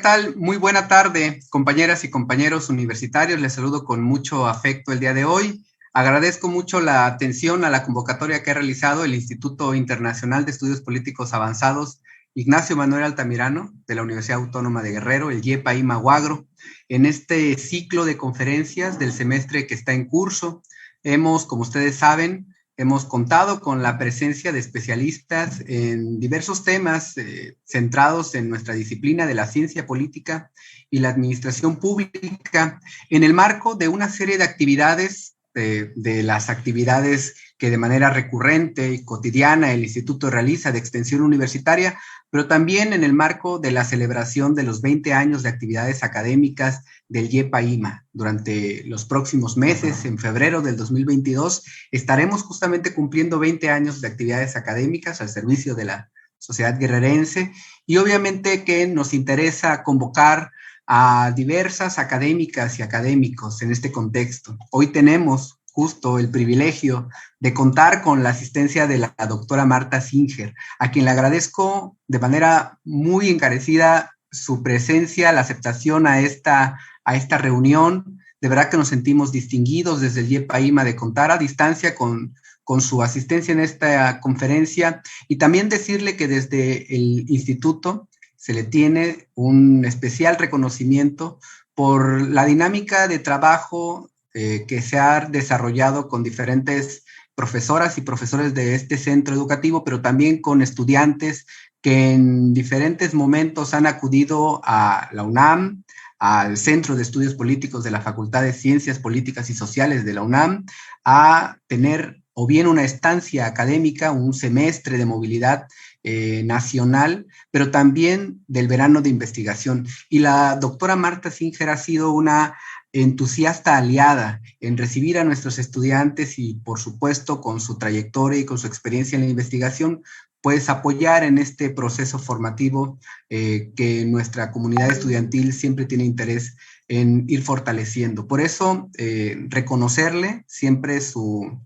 tal? Muy buena tarde, compañeras y compañeros universitarios. Les saludo con mucho afecto el día de hoy. Agradezco mucho la atención a la convocatoria que ha realizado el Instituto Internacional de Estudios Políticos Avanzados Ignacio Manuel Altamirano de la Universidad Autónoma de Guerrero, el YEPA Imaguagro, en este ciclo de conferencias del semestre que está en curso. Como ustedes saben, hemos contado con la presencia de especialistas en diversos temas centrados en nuestra disciplina de la ciencia política y la administración pública, en el marco de una serie de actividades, de las actividades que de manera recurrente y cotidiana el Instituto realiza de extensión universitaria, pero también en el marco de la celebración de los 20 años de actividades académicas del YEPA-IMA. Durante los próximos meses, en febrero del 2022, estaremos justamente cumpliendo 20 años de actividades académicas al servicio de la sociedad guerrerense, y obviamente que nos interesa convocar a diversas académicas y académicos en este contexto. Hoy tenemos justo el privilegio de contar con la asistencia de la doctora Marta Singer, a quien le agradezco de manera muy encarecida su presencia, la aceptación a esta reunión. De verdad que nos sentimos distinguidos desde el YEPA-IMA de contar a distancia con su asistencia en esta conferencia, y también decirle que desde el instituto se le tiene un especial reconocimiento por la dinámica de trabajo que se ha desarrollado con diferentes profesoras y profesores de este centro educativo, pero también con estudiantes que en diferentes momentos han acudido a la UNAM, al Centro de Estudios Políticos de la Facultad de Ciencias Políticas y Sociales de la UNAM, a tener o bien una estancia académica, un semestre de movilidad nacional, pero también del verano de investigación. Y la doctora Marta Singer ha sido una entusiasta aliada en recibir a nuestros estudiantes y, por supuesto, con su trayectoria y con su experiencia en la investigación, pues apoyar en este proceso formativo que nuestra comunidad estudiantil siempre tiene interés en ir fortaleciendo. Por eso, reconocerle siempre su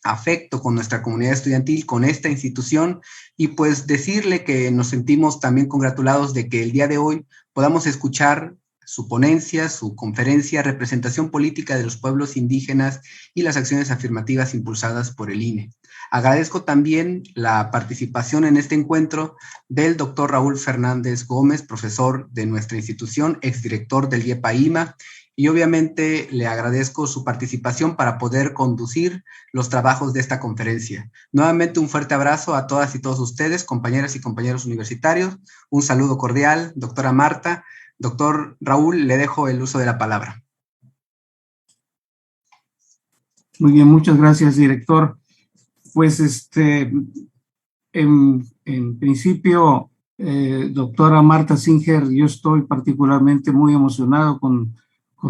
afecto con nuestra comunidad estudiantil, con esta institución, y pues decirle que nos sentimos también congratulados de que el día de hoy podamos escuchar su ponencia, su conferencia, representación política de los pueblos indígenas y las acciones afirmativas impulsadas por el INE. Agradezco también la participación en este encuentro del doctor Raúl Fernández Gómez, profesor de nuestra institución, exdirector del YEPA-IMA, y obviamente le agradezco su participación para poder conducir los trabajos de esta conferencia. Nuevamente un fuerte abrazo a todas y todos ustedes, compañeras y compañeros universitarios. Un saludo cordial, doctora Marta. Doctor Raúl, le dejo el uso de la palabra. Muy bien, muchas gracias, director. Pues en principio, doctora Marta Singer, yo estoy particularmente muy emocionado con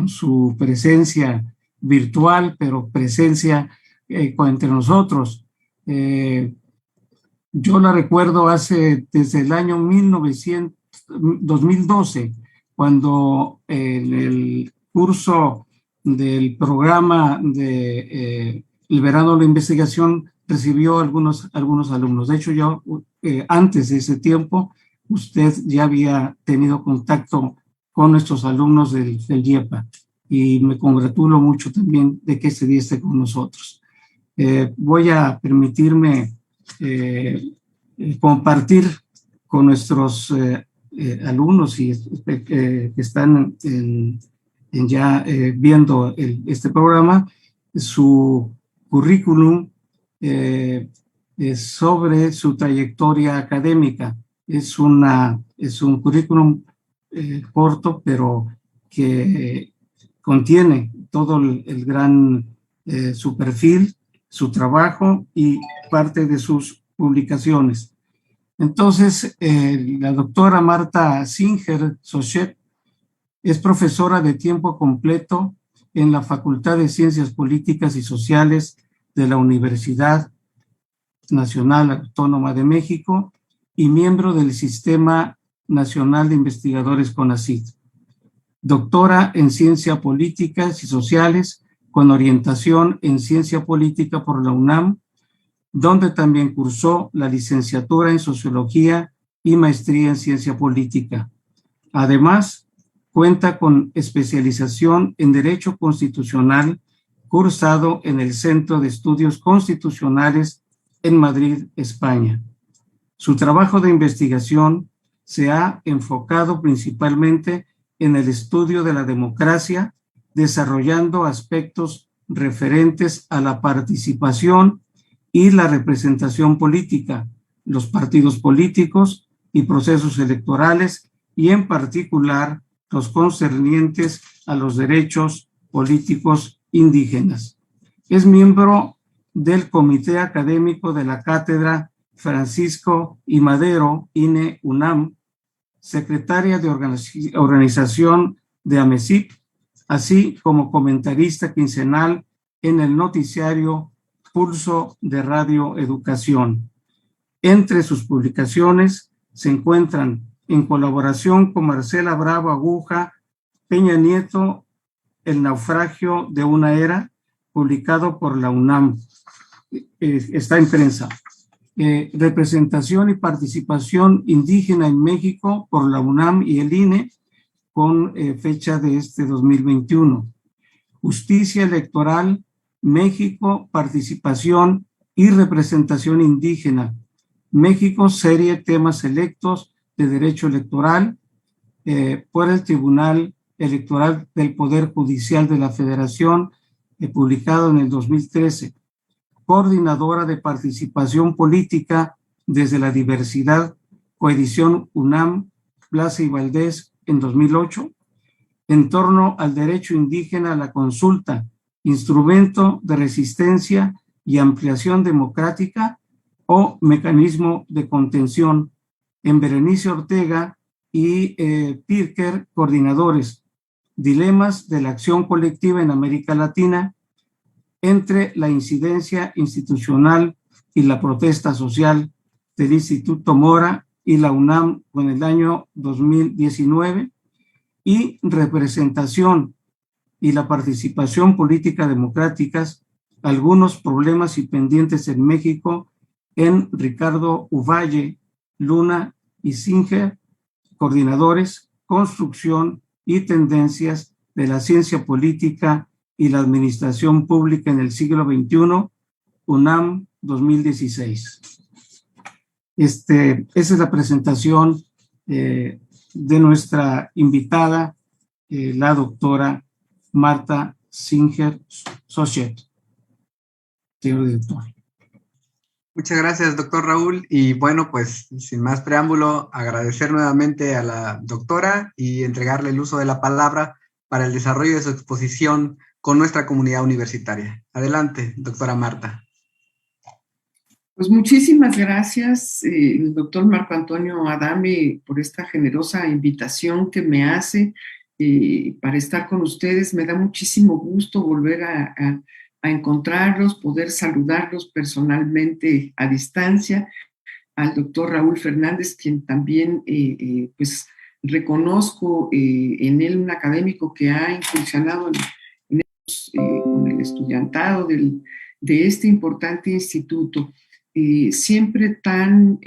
su presencia virtual, pero presencia entre nosotros. Yo la recuerdo desde el año 2012, cuando en el curso del programa de el verano de la investigación recibió algunos alumnos. De hecho, yo antes de ese tiempo, usted ya había tenido contacto con nuestros alumnos del YEPA, y me congratulo mucho también de que este día esté con nosotros. Voy a permitirme compartir con nuestros alumnos que están ya viendo este programa su currículum sobre su trayectoria académica. Es un currículum corto, pero que contiene todo el gran su perfil, su trabajo y parte de sus publicaciones. Entonces, la doctora Marta Singer Sochet es profesora de tiempo completo en la Facultad de Ciencias Políticas y Sociales de la Universidad Nacional Autónoma de México y miembro del Sistema Nacional de Investigadores CONACYT. Doctora en Ciencia Políticas y Sociales con orientación en Ciencia Política por la UNAM, donde también cursó la licenciatura en Sociología y maestría en Ciencia Política. Además, cuenta con especialización en Derecho Constitucional cursado en el Centro de Estudios Constitucionales en Madrid, España. Su trabajo de investigación se ha enfocado principalmente en el estudio de la democracia, desarrollando aspectos referentes a la participación y la representación política, los partidos políticos y procesos electorales, y en particular los concernientes a los derechos políticos indígenas. Es miembro del Comité Académico de la Cátedra Francisco I. Madero, INE UNAM, secretaria de organización de AMECIP, así como comentarista quincenal en el noticiario Pulso de Radio Educación. Entre sus publicaciones se encuentran, en colaboración con Marcela Bravo Aguja, Peña Nieto, El naufragio de una era, publicado por la UNAM. Está en prensa. Representación y participación indígena en México por la UNAM y el INE, con fecha de 2021. Justicia electoral, México, participación y representación indígena. México, serie temas selectos de derecho electoral por el Tribunal Electoral del Poder Judicial de la Federación, publicado en el 2013. Coordinadora de participación política desde la diversidad, coedición UNAM, Plaza y Valdés en 2008, en torno al derecho indígena a la consulta, instrumento de resistencia y ampliación democrática o mecanismo de contención, en Berenice Ortega y Pirker, coordinadores, dilemas de la acción colectiva en América Latina, entre la incidencia institucional y la protesta social, del Instituto Mora y la UNAM en el año 2019, y representación y la participación política democráticas, algunos problemas y pendientes en México, en Ricardo Uvalle, Luna y Singer, coordinadores, construcción y tendencias de la ciencia política y la administración pública en el siglo XXI, UNAM 2016. Esa es la presentación de nuestra invitada, la doctora Marta Singer Sochet. Señor director. Muchas gracias, doctor Raúl. Y bueno, pues sin más preámbulo, agradecer nuevamente a la doctora y entregarle el uso de la palabra para el desarrollo de su exposición con nuestra comunidad universitaria. Adelante, doctora Marta. Pues muchísimas gracias, doctor Marco Antonio Adame, por esta generosa invitación que me hace para estar con ustedes. Me da muchísimo gusto volver a encontrarlos, poder saludarlos personalmente a distancia. Al doctor Raúl Fernández, quien también pues reconozco en él un académico que ha incursionado con el estudiantado de este importante instituto. Siempre tan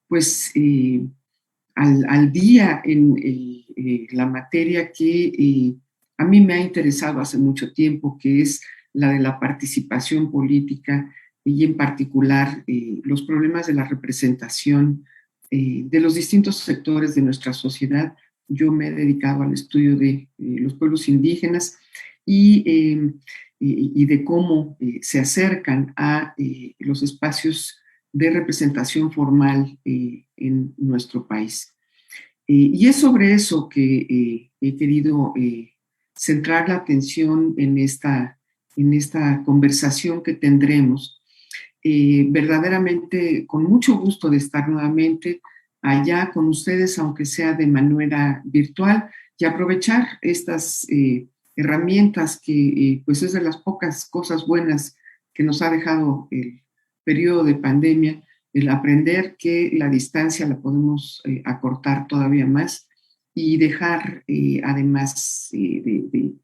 pues al día en la materia que a mí me ha interesado hace mucho tiempo, que es la de la participación política y en particular los problemas de la representación de los distintos sectores de nuestra sociedad. Yo me he dedicado al estudio de los pueblos indígenas y de cómo se acercan a los espacios de representación formal en nuestro país. Y es sobre eso que he querido centrar la atención en esta conversación que tendremos. Verdaderamente con mucho gusto de estar nuevamente allá con ustedes, aunque sea de manera virtual, y aprovechar estas herramientas que pues es de las pocas cosas buenas que nos ha dejado el periodo de pandemia, el aprender que la distancia la podemos acortar todavía más y dejar además de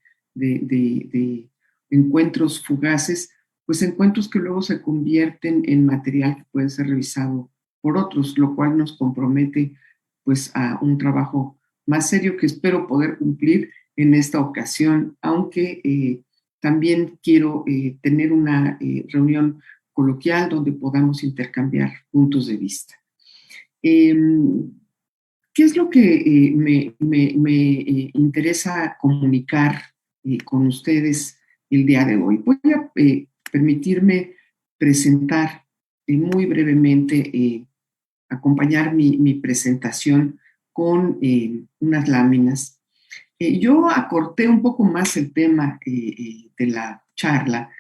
encuentros fugaces, pues encuentros que luego se convierten en material que puede ser revisado por otros, lo cual nos compromete pues a un trabajo más serio que espero poder cumplir en esta ocasión, aunque también quiero tener una reunión coloquial donde podamos intercambiar puntos de vista. ¿Qué es lo que me interesa comunicar con ustedes el día de hoy? Voy a permitirme presentar muy brevemente, acompañar mi presentación con unas láminas. Yo acorté un poco más el tema de la charla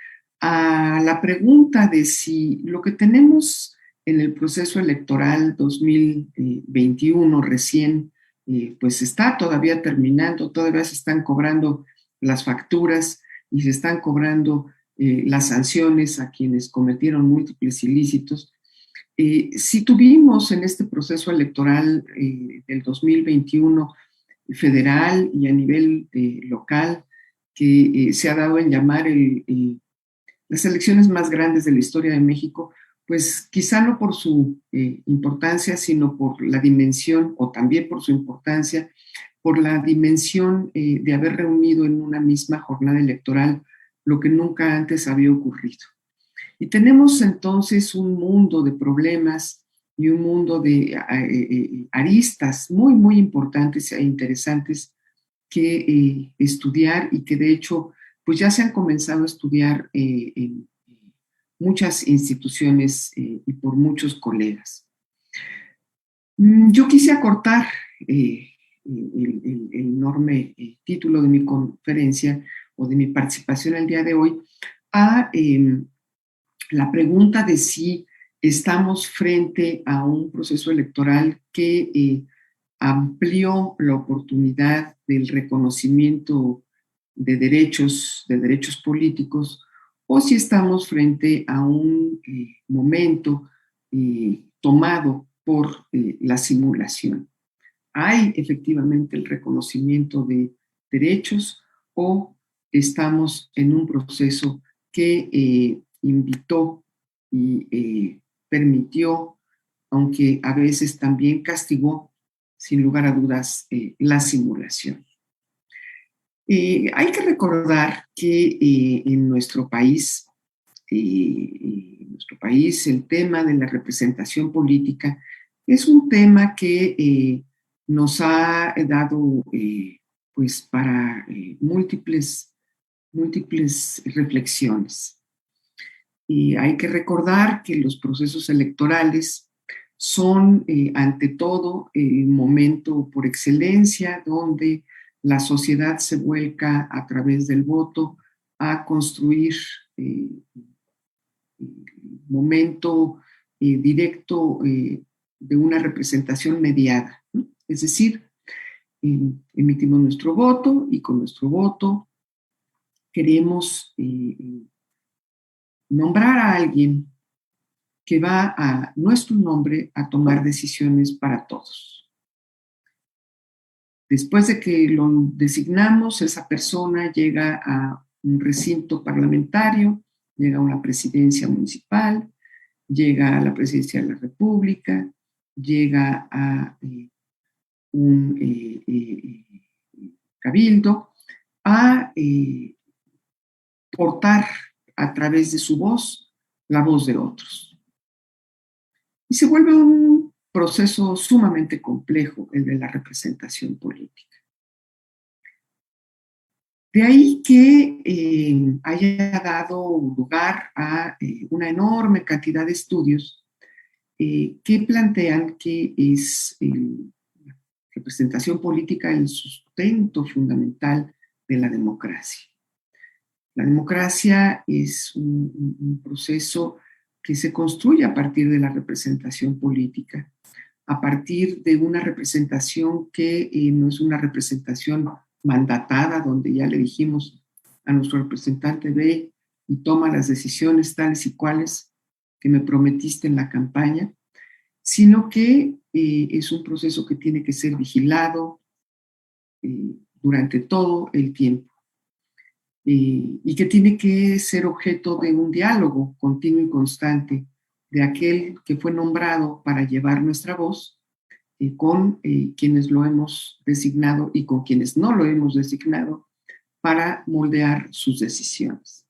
a la pregunta de si lo que tenemos en el proceso electoral 2021 recién, pues está todavía terminando, todavía se están cobrando las facturas y se están cobrando las sanciones a quienes cometieron múltiples ilícitos. Si tuvimos en este proceso electoral del 2021 federal y a nivel local, que se ha dado en llamar las elecciones más grandes de la historia de México, pues quizá no por su importancia, sino por la dimensión, o también por su importancia, por la dimensión de haber reunido en una misma jornada electoral lo que nunca antes había ocurrido. Y tenemos entonces un mundo de problemas y un mundo de aristas muy, muy importantes e interesantes que estudiar y que de hecho pues ya se han comenzado a estudiar en muchas instituciones y por muchos colegas. Yo quise acortar el enorme título de mi conferencia o de mi participación el día de hoy a la pregunta de si estamos frente a un proceso electoral que amplió la oportunidad del reconocimiento de derechos políticos, o si estamos frente a un momento tomado por la simulación. ¿Hay efectivamente el reconocimiento de derechos o estamos en un proceso que invitó y permitió, aunque a veces también castigó, sin lugar a dudas, la simulación? Hay que recordar que en nuestro país, el tema de la representación política es un tema que nos ha dado pues para múltiples reflexiones. Hay que recordar que los procesos electorales son ante todo el momento por excelencia donde la sociedad se vuelca a través del voto a construir momento directo de una representación mediada, ¿no? Es decir, emitimos nuestro voto y con nuestro voto queremos nombrar a alguien que va a nuestro nombre a tomar decisiones para todos. Después de que lo designamos, esa persona llega a un recinto parlamentario, llega a una presidencia municipal, llega a la presidencia de la República, llega a un cabildo a portar a través de su voz la voz de otros. Y se vuelve un proceso sumamente complejo el de la representación política. De ahí que haya dado lugar a una enorme cantidad de estudios que plantean que es la representación política el sustento fundamental de la democracia. La democracia es un proceso que se construye a partir de la representación política, a partir de una representación que no es una representación mandatada, donde ya le dijimos a nuestro representante: ve y toma las decisiones tales y cuales que me prometiste en la campaña, sino que es un proceso que tiene que ser vigilado durante todo el tiempo y que tiene que ser objeto de un diálogo continuo y constante de aquel que fue nombrado para llevar nuestra voz con quienes lo hemos designado y con quienes no lo hemos designado para moldear sus decisiones.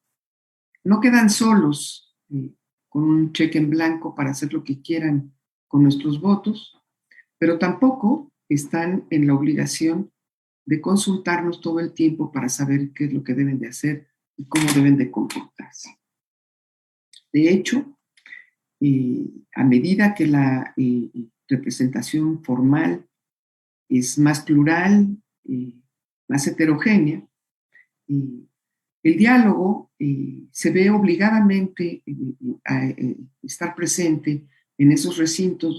No quedan solos con un cheque en blanco para hacer lo que quieran con nuestros votos, pero tampoco están en la obligación de consultarnos todo el tiempo para saber qué es lo que deben de hacer y cómo deben de comportarse. De hecho, a medida que la representación formal es más plural, más heterogénea, el diálogo se ve obligadamente a estar presente en esos recintos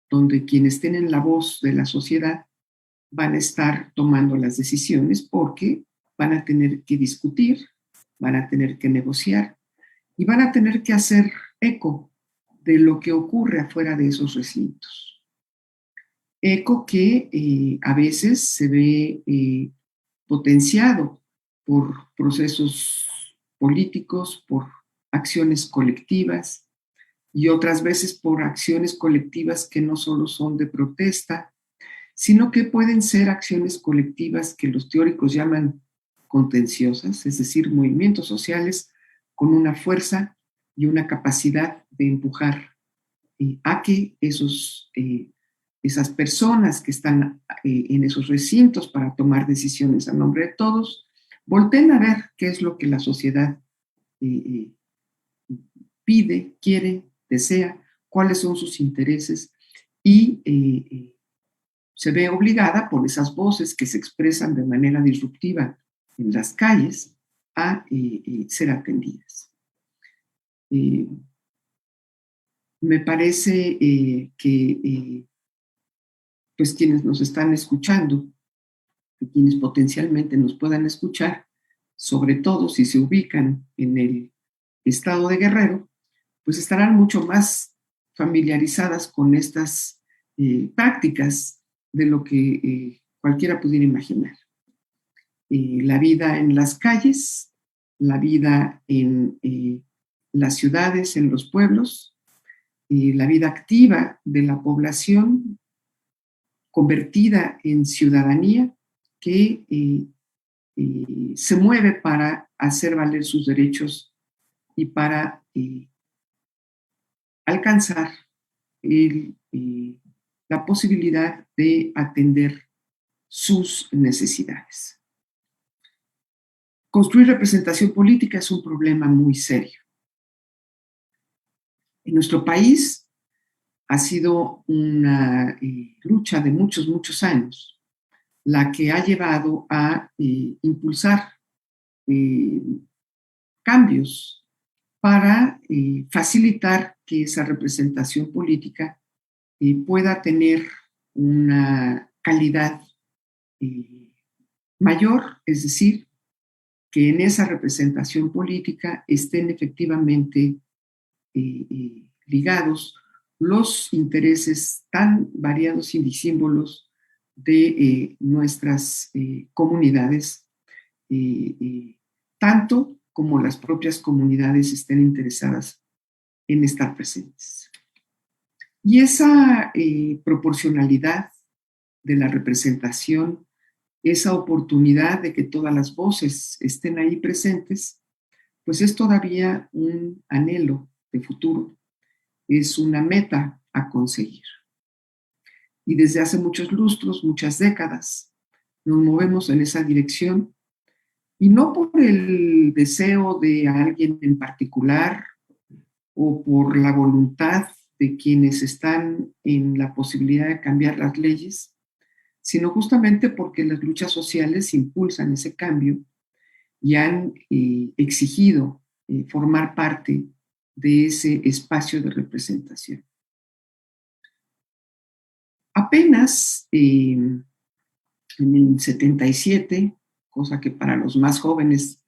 donde quienes tienen la voz de la sociedad van a estar tomando las decisiones porque van a tener que discutir, van a tener que negociar y van a tener que hacer eco de lo que ocurre afuera de esos recintos. Eco que a veces se ve potenciado por procesos políticos, por acciones colectivas y otras veces por acciones colectivas que no solo son de protesta, sino que pueden ser acciones colectivas que los teóricos llaman contenciosas, es decir, movimientos sociales con una fuerza y una capacidad de empujar a que esas personas que están en esos recintos para tomar decisiones a nombre de todos, volteen a ver qué es lo que la sociedad pide, quiere, desea, cuáles son sus intereses y se ve obligada por esas voces que se expresan de manera disruptiva en las calles a ser atendidas. Me parece que pues quienes nos están escuchando y quienes potencialmente nos puedan escuchar, sobre todo si se ubican en el estado de Guerrero, pues estarán mucho más familiarizadas con estas prácticas de lo que cualquiera pudiera imaginar. La vida en las calles, la vida en las ciudades, en los pueblos, la vida activa de la población convertida en ciudadanía que se mueve para hacer valer sus derechos y para alcanzar la posibilidad de atender sus necesidades. Construir representación política es un problema muy serio. En nuestro país ha sido una lucha de muchos, muchos años, la que ha llevado a impulsar cambios para facilitar que esa representación política pueda tener una calidad mayor, es decir, que en esa representación política estén efectivamente ligados los intereses tan variados y disímbolos de nuestras comunidades, tanto como las propias comunidades estén interesadas en estar presentes. Y esa proporcionalidad de la representación, esa oportunidad de que todas las voces estén ahí presentes, pues es todavía un anhelo de futuro, es una meta a conseguir. Y desde hace muchos lustros, muchas décadas, nos movemos en esa dirección, y no por el deseo de alguien en particular o por la voluntad de quienes están en la posibilidad de cambiar las leyes, sino justamente porque las luchas sociales impulsan ese cambio y han exigido formar parte de ese espacio de representación. Apenas en el 77, cosa que para los más jóvenes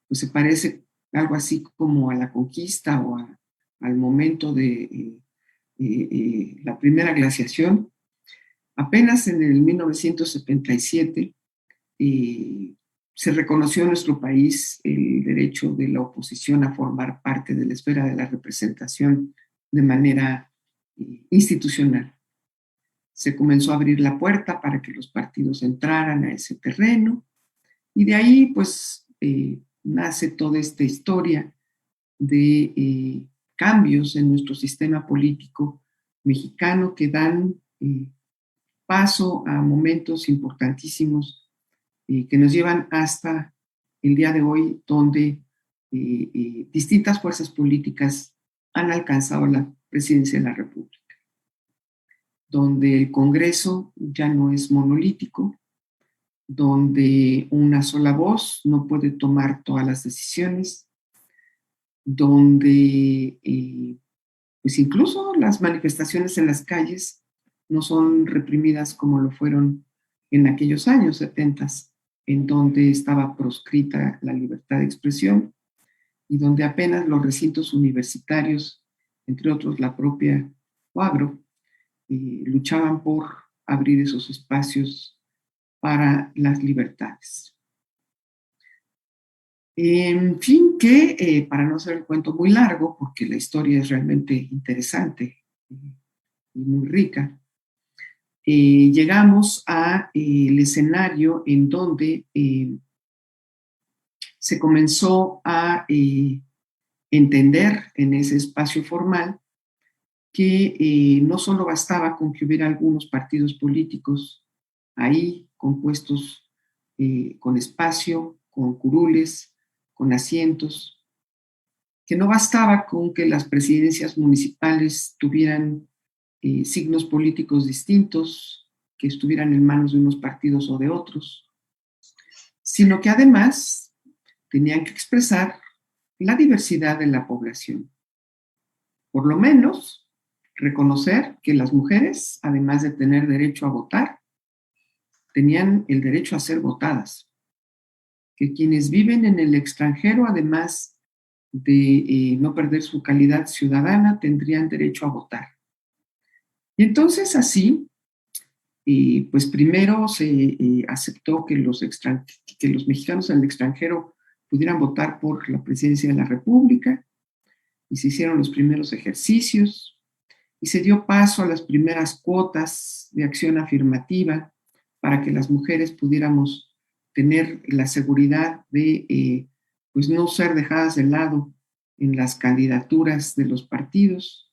pues se parece algo así como a la conquista o al momento de la primera glaciación, apenas en el 1977 se reconoció en nuestro país el derecho de la oposición a formar parte de la esfera de la representación de manera institucional. se comenzó a abrir la puerta para que los partidos entraran a ese terreno, y de ahí pues nace toda esta historia de cambios en nuestro sistema político mexicano que dan paso a momentos importantísimos que nos llevan hasta el día de hoy, donde distintas fuerzas políticas han alcanzado la presidencia de la República, donde el Congreso ya no es monolítico, donde una sola voz no puede tomar todas las decisiones, donde pues incluso las manifestaciones en las calles no son reprimidas como lo fueron en aquellos años 70, en donde estaba proscrita la libertad de expresión y donde apenas los recintos universitarios, entre otros la propia UAGRO, luchaban por abrir esos espacios para las libertades. En fin, que para no hacer el cuento muy largo, porque la historia es realmente interesante y muy rica, llegamos a el escenario en donde se comenzó a entender en ese espacio formal que no solo bastaba con que hubiera algunos partidos políticos ahí compuestos con espacio, con curules, con asientos, que no bastaba con que las presidencias municipales tuvieran signos políticos distintos, que estuvieran en manos de unos partidos o de otros, sino que además tenían que expresar la diversidad de la población. Por lo menos, reconocer que las mujeres, además de tener derecho a votar, tenían el derecho a ser votadas, que quienes viven en el extranjero, además de no perder su calidad ciudadana, tendrían derecho a votar. Y entonces así, pues primero se aceptó que los mexicanos en el extranjero pudieran votar por la presidencia de la República, y se hicieron los primeros ejercicios, y se dio paso a las primeras cuotas de acción afirmativa para que las mujeres pudiéramos tener la seguridad de pues no ser dejadas de lado en las candidaturas de los partidos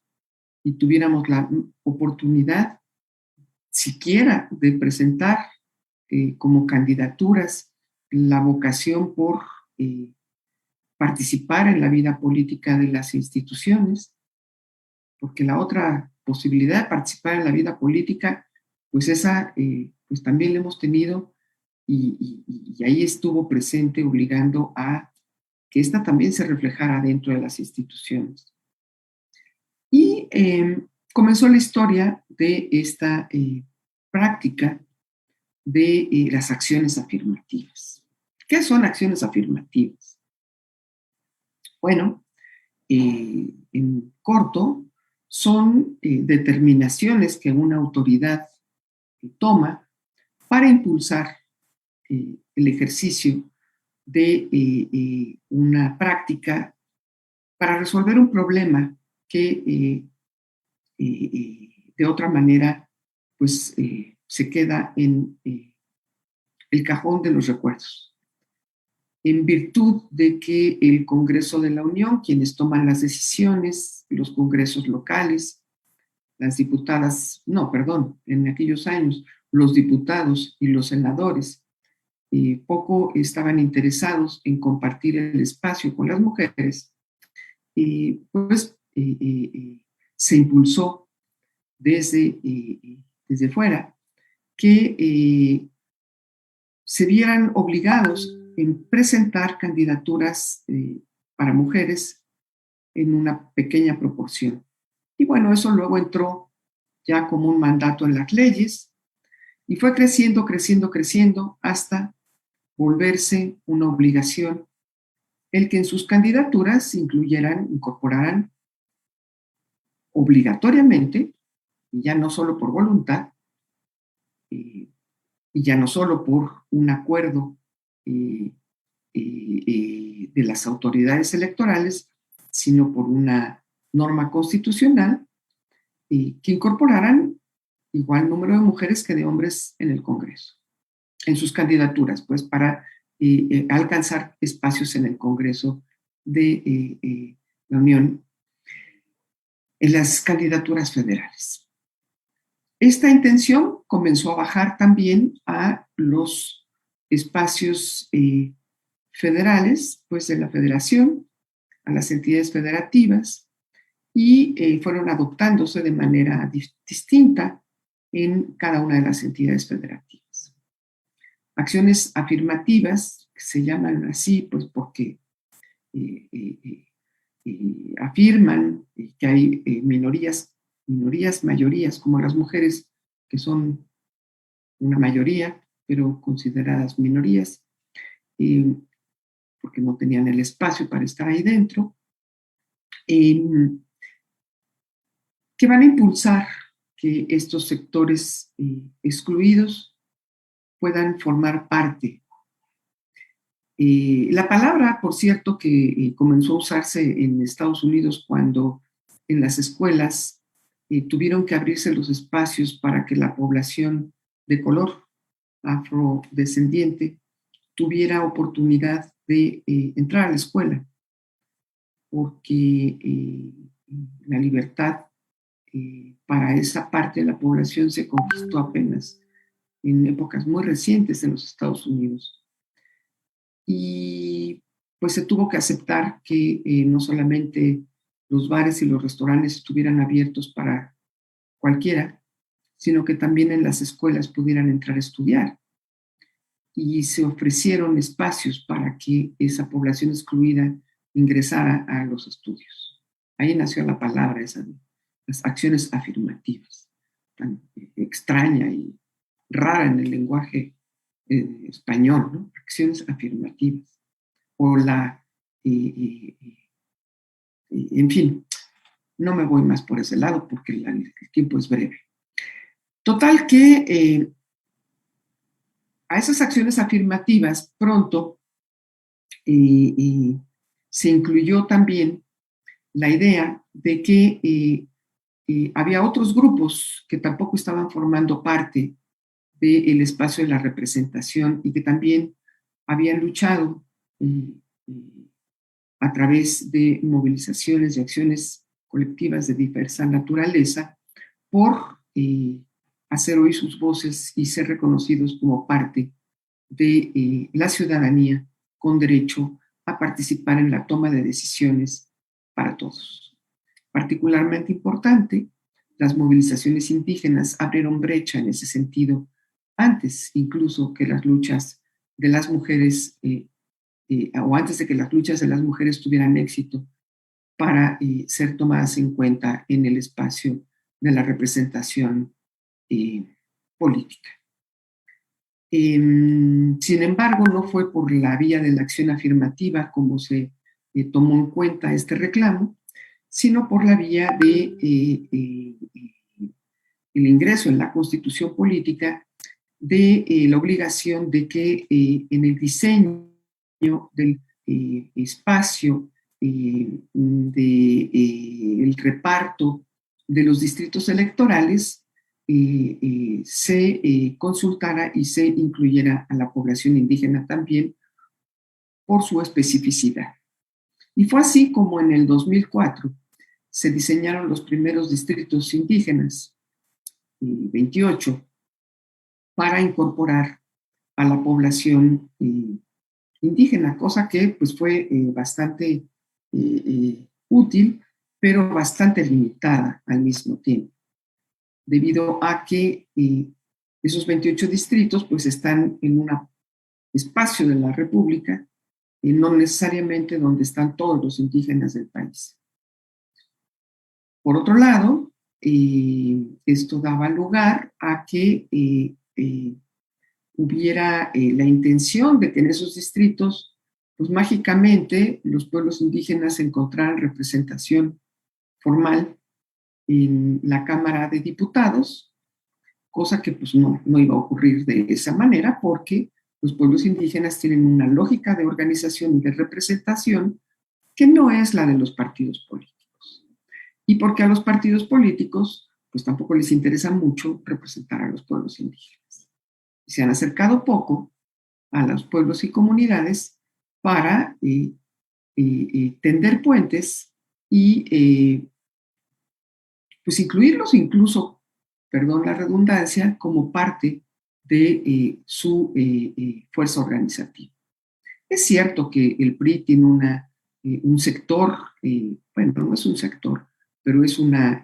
y tuviéramos la oportunidad siquiera de presentar como candidaturas la vocación por participar en la vida política de las instituciones, porque la otra posibilidad de participar en la vida política, pues esa pues también la hemos tenido y ahí estuvo presente obligando a que esta también se reflejara dentro de las instituciones. Y comenzó la historia de esta práctica de las acciones afirmativas. ¿Qué son acciones afirmativas? Bueno, en corto, son determinaciones que una autoridad toma para impulsar el ejercicio de una práctica para resolver un problema que de otra manera pues se queda en el cajón de los recuerdos. En virtud de que el Congreso de la Unión, quienes toman las decisiones, los congresos locales, las diputadas, no, perdón, en aquellos años, los diputados y los senadores, poco estaban interesados en compartir el espacio con las mujeres, pues se impulsó desde fuera que se vieran obligados en presentar candidaturas para mujeres en una pequeña proporción. Y bueno, eso luego entró ya como un mandato en las leyes y fue creciendo, creciendo, creciendo hasta volverse una obligación el que en sus candidaturas incorporaran obligatoriamente, y ya no solo por voluntad, y ya no solo por un acuerdo de las autoridades electorales, sino por una norma constitucional, que incorporaran igual número de mujeres que de hombres en el Congreso, en sus candidaturas, pues para alcanzar espacios en el Congreso de la Unión, en las candidaturas federales. Esta intención comenzó a bajar también a los espacios federales, pues de la federación, a las entidades federativas, y fueron adoptándose de manera distinta en cada una de las entidades federativas. Acciones afirmativas, que se llaman así, pues porque afirman que hay minorías, mayorías, como las mujeres, que son una mayoría, pero consideradas minorías, porque no tenían el espacio para estar ahí dentro, que van a impulsar que estos sectores excluidos puedan formar parte. La palabra, por cierto, que comenzó a usarse en Estados Unidos cuando en las escuelas tuvieron que abrirse los espacios para que la población de color afrodescendiente tuviera oportunidad de entrar a la escuela, porque la libertad para esa parte de la población se conquistó apenas en épocas muy recientes en los Estados Unidos. Y pues se tuvo que aceptar que no solamente los bares y los restaurantes estuvieran abiertos para cualquiera, sino que también en las escuelas pudieran entrar a estudiar. Y se ofrecieron espacios para que esa población excluida ingresara a los estudios. Ahí nació la palabra esa de las acciones afirmativas, tan extraña y rara en el lenguaje español, ¿no? Acciones afirmativas. O en fin, no me voy más por ese lado porque el tiempo es breve. Total que a esas acciones afirmativas pronto se incluyó también la idea de que había otros grupos que tampoco estaban formando parte del espacio de la representación y que también habían luchado a través de movilizaciones y acciones colectivas de diversa naturaleza por hacer oír sus voces y ser reconocidos como parte de la ciudadanía con derecho a participar en la toma de decisiones para todos. Particularmente importante, las movilizaciones indígenas abrieron brecha en ese sentido antes incluso que las luchas de las mujeres, o antes de que las luchas de las mujeres tuvieran éxito para ser tomadas en cuenta en el espacio de la representación política. Sin embargo, no fue por la vía de la acción afirmativa como se tomó en cuenta este reclamo, sino por la vía de el ingreso en la Constitución política de la obligación de que en el diseño del espacio, el reparto de los distritos electorales, se consultara y se incluyera a la población indígena también por su especificidad. Y fue así como en el 2004 se diseñaron los primeros distritos indígenas, 28, para incorporar a la población indígena, cosa que pues, fue bastante útil, pero bastante limitada al mismo tiempo, debido a que esos 28 distritos pues, están en un espacio de la República, no necesariamente donde están todos los indígenas del país. Por otro lado, esto daba lugar a que hubiera la intención de que en esos distritos, pues mágicamente los pueblos indígenas encontraran representación formal en la Cámara de Diputados, cosa que pues no iba a ocurrir de esa manera porque los pueblos indígenas tienen una lógica de organización y de representación que no es la de los partidos políticos. Y porque a los partidos políticos pues tampoco les interesa mucho representar a los pueblos indígenas. Se han acercado poco a los pueblos y comunidades para tender puentes y pues incluirlos incluso, perdón la redundancia, como parte de su fuerza organizativa. Es cierto que el PRI tiene un sector, bueno, no es un sector, pero es una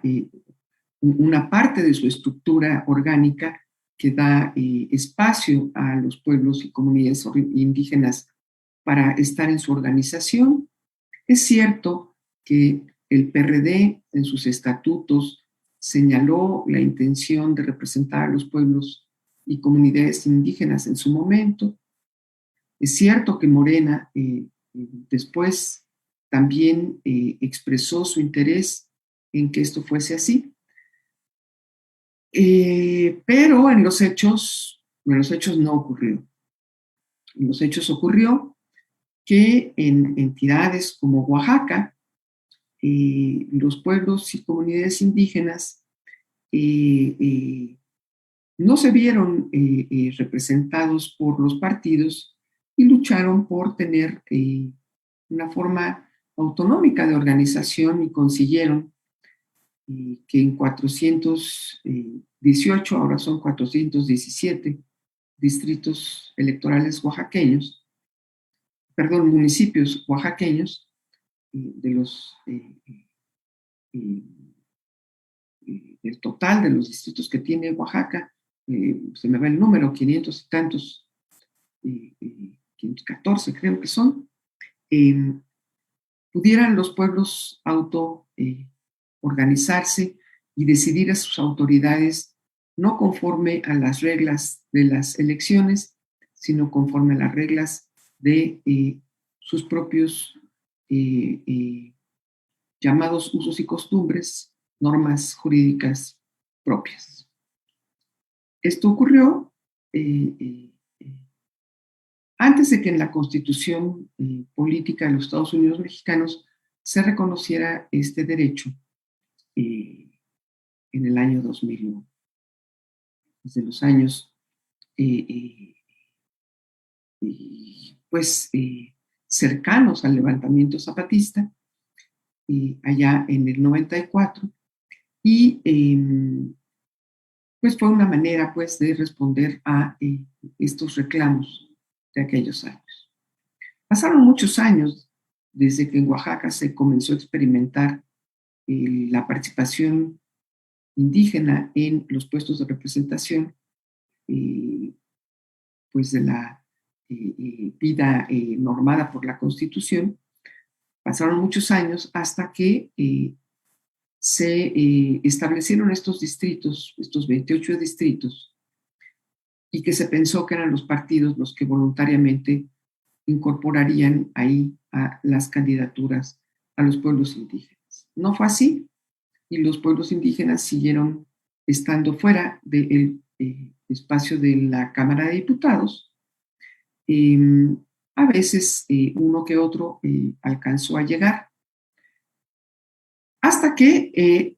parte de su estructura orgánica que da espacio a los pueblos y comunidades indígenas para estar en su organización. Es cierto que el PRD en sus estatutos señaló la intención de representar a los pueblos y comunidades indígenas en su momento. Es cierto que Morena después también expresó su interés en que esto fuese así. Pero en los hechos no ocurrió. En los hechos ocurrió que en entidades como Oaxaca, los pueblos y comunidades indígenas no se vieron representados por los partidos y lucharon por tener una forma autonómica de organización y consiguieron que en 418, ahora son 417 distritos electorales oaxaqueños, perdón, municipios oaxaqueños, del total de los distritos que tiene Oaxaca, se me va el número, 500 y tantos, 514 creo que son, pudieran los pueblos organizarse y decidir a sus autoridades no conforme a las reglas de las elecciones, sino conforme a las reglas de sus propios llamados usos y costumbres, normas jurídicas propias. Esto ocurrió antes de que en la Constitución política de los Estados Unidos mexicanos se reconociera este derecho en el año 2001. Desde los años cercanos al levantamiento zapatista, allá en el 94, y pues fue una manera pues de responder a estos reclamos de aquellos años. Pasaron muchos años desde que en Oaxaca se comenzó a experimentar la participación indígena en los puestos de representación pues de la vida normada por la Constitución. Pasaron muchos años hasta que se establecieron estos distritos, estos 28 distritos, y que se pensó que eran los partidos los que voluntariamente incorporarían ahí a las candidaturas a los pueblos indígenas. No fue así, y los pueblos indígenas siguieron estando fuera del espacio de la Cámara de Diputados. A veces uno que otro alcanzó a llegar, hasta que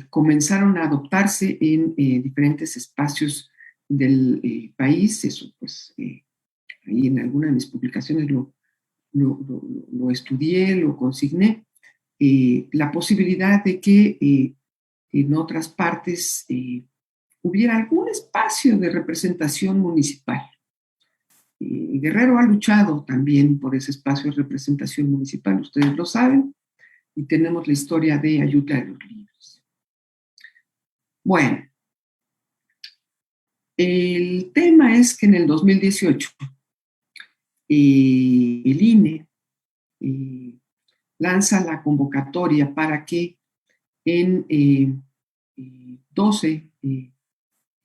comenzaron a adoptarse en diferentes espacios del país. Eso pues ahí en alguna de mis publicaciones lo estudié, lo consigné, la posibilidad de que en otras partes hubiera algún espacio de representación municipal. Guerrero ha luchado también por ese espacio de representación municipal, ustedes lo saben, y tenemos la historia de Ayutla de los Libres. Bueno, el tema es que en el 2018 el INE lanza la convocatoria para que en 12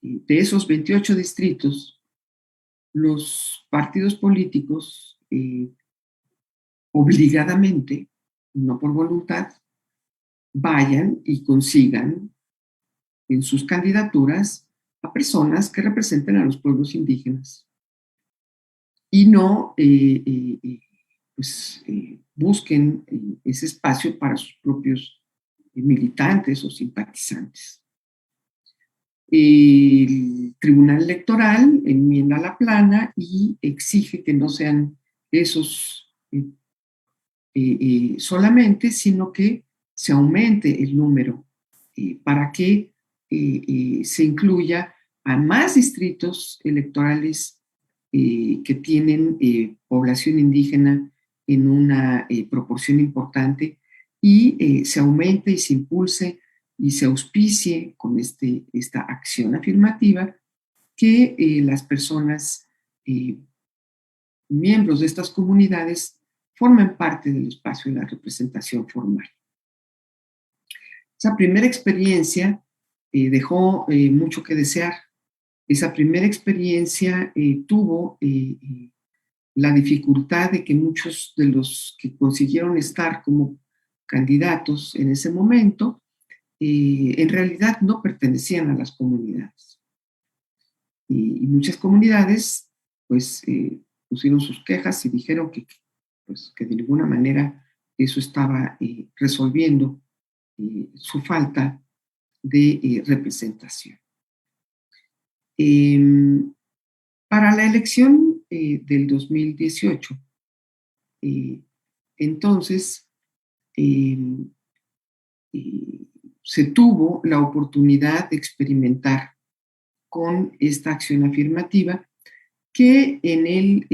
de esos 28 distritos los partidos políticos obligadamente, no por voluntad, vayan y consigan en sus candidaturas a personas que representen a los pueblos indígenas y no busquen ese espacio para sus propios militantes o simpatizantes. El Tribunal Electoral enmienda la plana y exige que no sean esos solamente, sino que se aumente el número para que se incluya a más distritos electorales que tienen población indígena en una proporción importante y se aumente y se impulse y se auspicie con esta acción afirmativa que las personas, miembros de estas comunidades, formen parte del espacio de la representación formal. Esa primera experiencia dejó mucho que desear. Esa primera experiencia tuvo la dificultad de que muchos de los que consiguieron estar como candidatos en ese momento en realidad no pertenecían a las comunidades. Y muchas comunidades pues pusieron sus quejas y dijeron que de ninguna manera eso estaba resolviendo su falta de representación. Para la elección del 2018, entonces se tuvo la oportunidad de experimentar con esta acción afirmativa que en el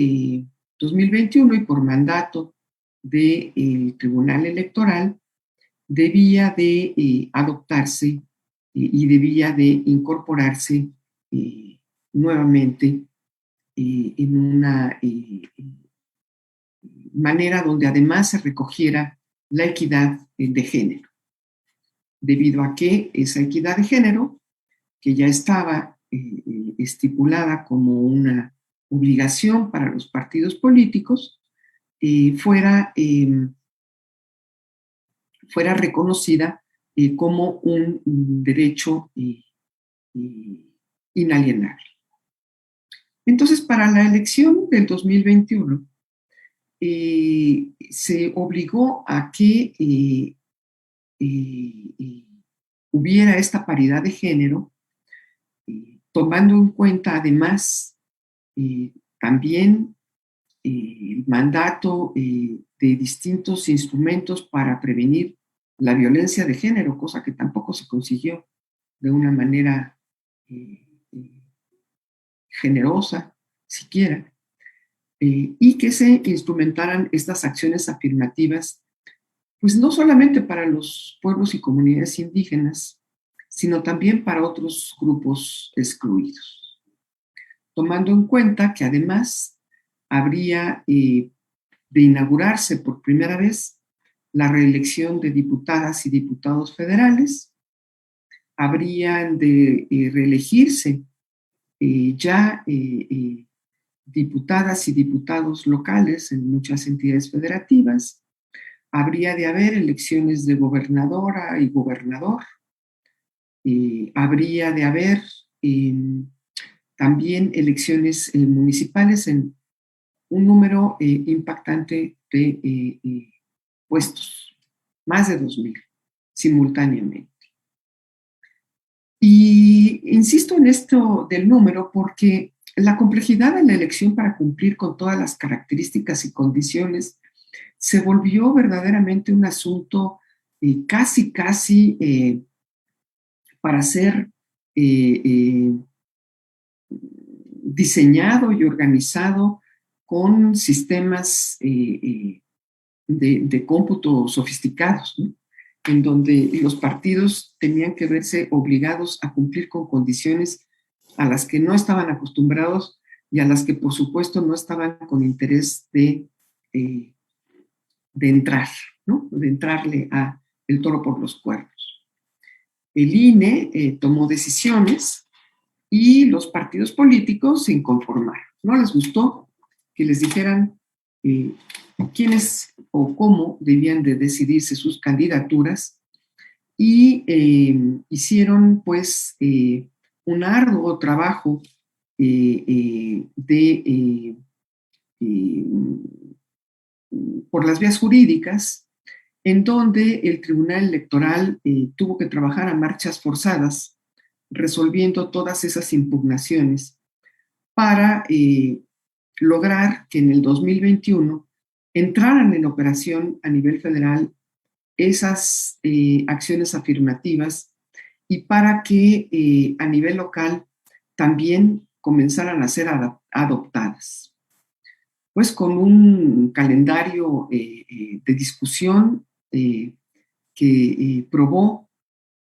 2021 y por mandato del Tribunal Electoral debía de adoptarse y debía de incorporarse nuevamente en una manera donde además se recogiera la equidad de género, debido a que esa equidad de género, que ya estaba estipulada como una obligación para los partidos políticos, fuera reconocida como un derecho inalienable. Entonces, para la elección del 2021, se obligó a que hubiera esta paridad de género, tomando en cuenta además también el mandato de distintos instrumentos para prevenir la violencia de género, cosa que tampoco se consiguió de una manera generosa siquiera, y que se instrumentaran estas acciones afirmativas, pues no solamente para los pueblos y comunidades indígenas, sino también para otros grupos excluidos, tomando en cuenta que además habría de inaugurarse por primera vez la reelección de diputadas y diputados federales, habrían de reelegirse ya diputadas y diputados locales en muchas entidades federativas, habría de haber elecciones de gobernadora y gobernador, habría de haber también elecciones municipales en un número impactante de puestos, más de 2,000 simultáneamente. Y insisto en esto del número porque la complejidad de la elección para cumplir con todas las características y condiciones se volvió verdaderamente un asunto casi para ser diseñado y organizado con sistemas de cómputo sofisticados, ¿no? En donde los partidos tenían que verse obligados a cumplir con condiciones a las que no estaban acostumbrados y a las que, por supuesto, no estaban con interés de entrar, ¿no? De entrarle a el toro por los cuernos. El INE tomó decisiones y los partidos políticos se inconformaron. No les gustó que les dijeran quiénes o cómo debían de decidirse sus candidaturas y hicieron pues un arduo trabajo por las vías jurídicas en donde el Tribunal Electoral tuvo que trabajar a marchas forzadas, resolviendo todas esas impugnaciones para lograr que en el 2021 entraran en operación a nivel federal esas acciones afirmativas y para que a nivel local también comenzaran a ser adoptadas. Pues con un calendario de discusión que probó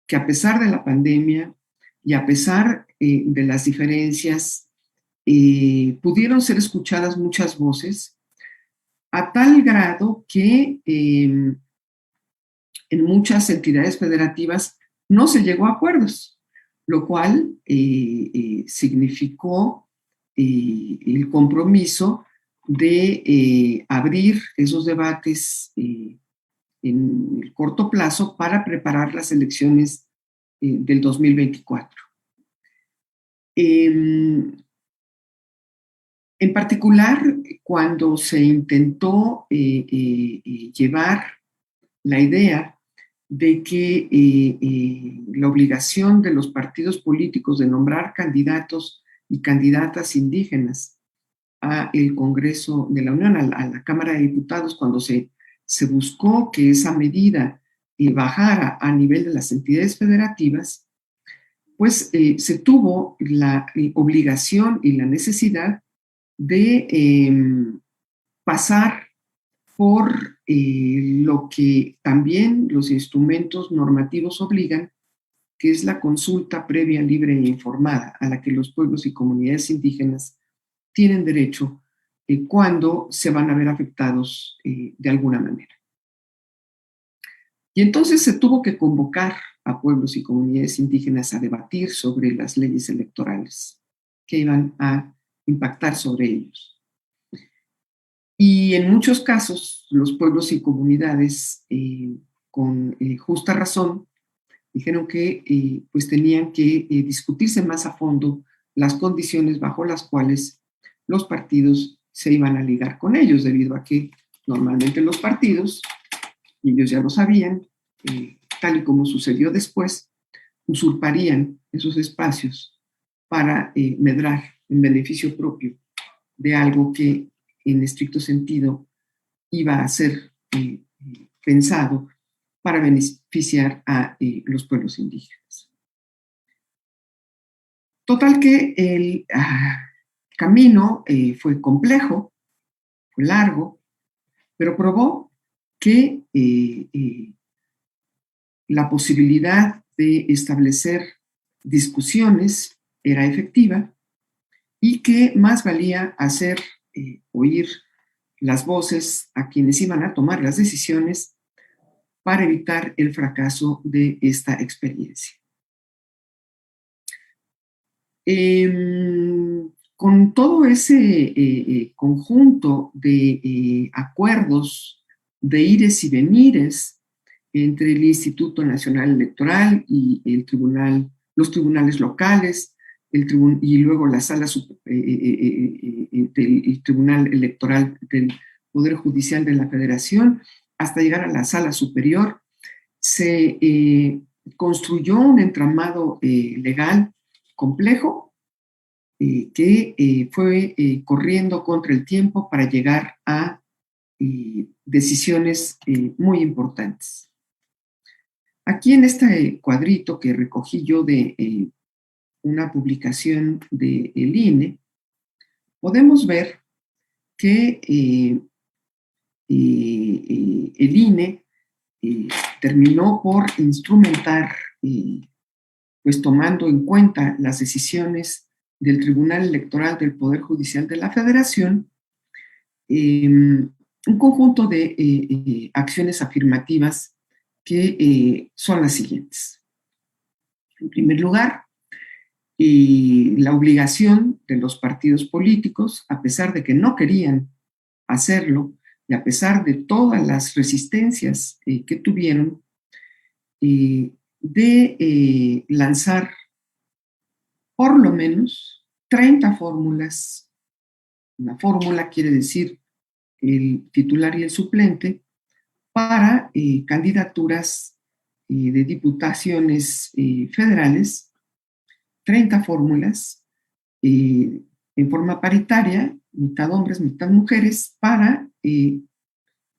que a pesar de la pandemia y a pesar de las diferencias, pudieron ser escuchadas muchas voces, a tal grado que en muchas entidades federativas no se llegó a acuerdos, lo cual significó el compromiso de abrir esos debates en el corto plazo para preparar las elecciones del 2024. En particular, cuando se intentó llevar la idea de que la obligación de los partidos políticos de nombrar candidatos y candidatas indígenas a el Congreso de la Unión, a la Cámara de Diputados, cuando se buscó que esa medida bajara a nivel de las entidades federativas, pues se tuvo la obligación y la necesidad de pasar por lo que también los instrumentos normativos obligan, que es la consulta previa, libre e informada, a la que los pueblos y comunidades indígenas tienen derecho cuando se van a ver afectados de alguna manera. Y entonces se tuvo que convocar a pueblos y comunidades indígenas a debatir sobre las leyes electorales que iban a impactar sobre ellos. Y en muchos casos, los pueblos y comunidades, con justa razón, dijeron que pues tenían que discutirse más a fondo las condiciones bajo las cuales los partidos se iban a ligar con ellos, debido a que normalmente los partidos, y ellos ya lo sabían, tal y como sucedió después, usurparían esos espacios para medrar en beneficio propio de algo que en estricto sentido iba a ser pensado para beneficiar a los pueblos indígenas. Total que el camino fue complejo, fue largo, pero probó que la posibilidad de establecer discusiones era efectiva y que más valía hacer oír las voces a quienes iban a tomar las decisiones para evitar el fracaso de esta experiencia. Con todo ese conjunto de acuerdos, de ires y venires entre el Instituto Nacional Electoral y los tribunales locales, y luego la sala del Tribunal Electoral del Poder Judicial de la Federación, hasta llegar a la sala superior, se construyó un entramado legal complejo que fue corriendo contra el tiempo para llegar a decisiones muy importantes. Aquí en este cuadrito que recogí yo de una publicación del INE, podemos ver que el INE terminó por instrumentar, pues tomando en cuenta las decisiones del Tribunal Electoral del Poder Judicial de la Federación, un conjunto de acciones afirmativas que son las siguientes. En primer lugar, la obligación de los partidos políticos, a pesar de que no querían hacerlo y a pesar de todas las resistencias que tuvieron, de lanzar por lo menos 30 fórmulas. Una fórmula quiere decir el titular y el suplente, para candidaturas de diputaciones federales, 30 fórmulas en forma paritaria, mitad hombres, mitad mujeres, para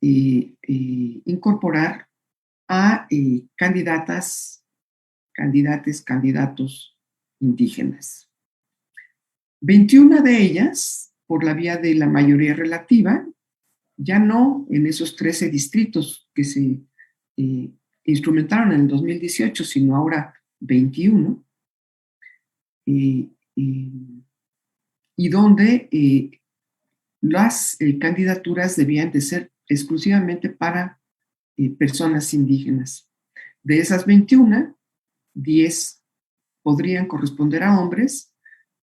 incorporar a candidatas, candidatos indígenas. 21 de ellas, por la vía de la mayoría relativa, ya no en esos 13 distritos que se instrumentaron en el 2018, sino ahora 21, y donde las candidaturas debían de ser exclusivamente para personas indígenas. De esas 21, 10 podrían corresponder a hombres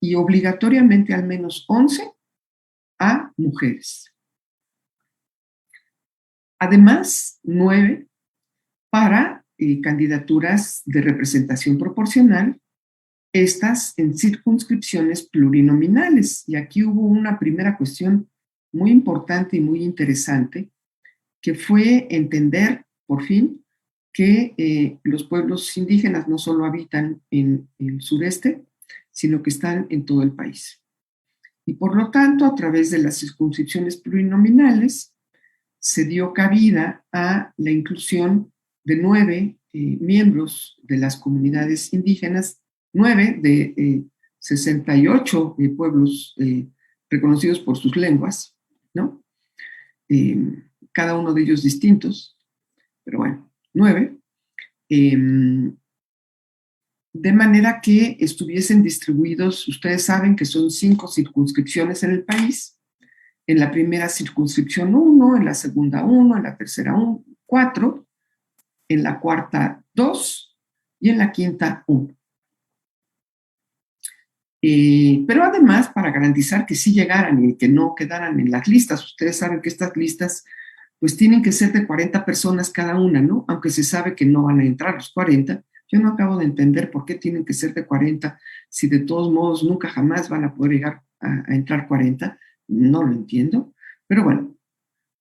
y obligatoriamente al menos 11 a mujeres. Además, 9 para candidaturas de representación proporcional, estas en circunscripciones plurinominales. Y aquí hubo una primera cuestión muy importante y muy interesante, que fue entender, por fin, que los pueblos indígenas no solo habitan en el sureste, sino que están en todo el país. Y por lo tanto, a través de las circunscripciones plurinominales, se dio cabida a la inclusión de 9 miembros de las comunidades indígenas, 9 de 68 pueblos reconocidos por sus lenguas, ¿no? Cada uno de ellos distintos, pero bueno, 9, de manera que estuviesen distribuidos. Ustedes saben que son 5 circunscripciones en el país. En la primera circunscripción 1, en la segunda 1, en la tercera 4, en la cuarta 2 y en la quinta 1. Pero además, para garantizar que sí llegaran y que no quedaran en las listas, ustedes saben que estas listas pues tienen que ser de 40 personas cada una, ¿no? Aunque se sabe que no van a entrar los 40. Yo no acabo de entender por qué tienen que ser de 40 si de todos modos nunca jamás van a poder llegar a entrar 40. No lo entiendo, pero bueno,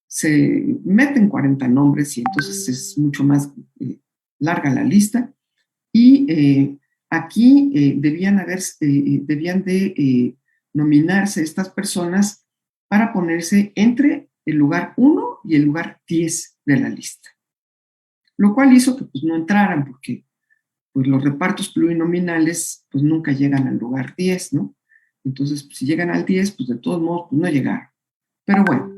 se meten 40 nombres y entonces es mucho más larga la lista. Y aquí debían de nominarse estas personas para ponerse entre el lugar 1 y el lugar 10 de la lista, lo cual hizo que pues no entraran, porque pues los repartos plurinominales pues nunca llegan al lugar 10, ¿no? Entonces, si llegan al 10, pues de todos modos pues no llegaron. Pero bueno,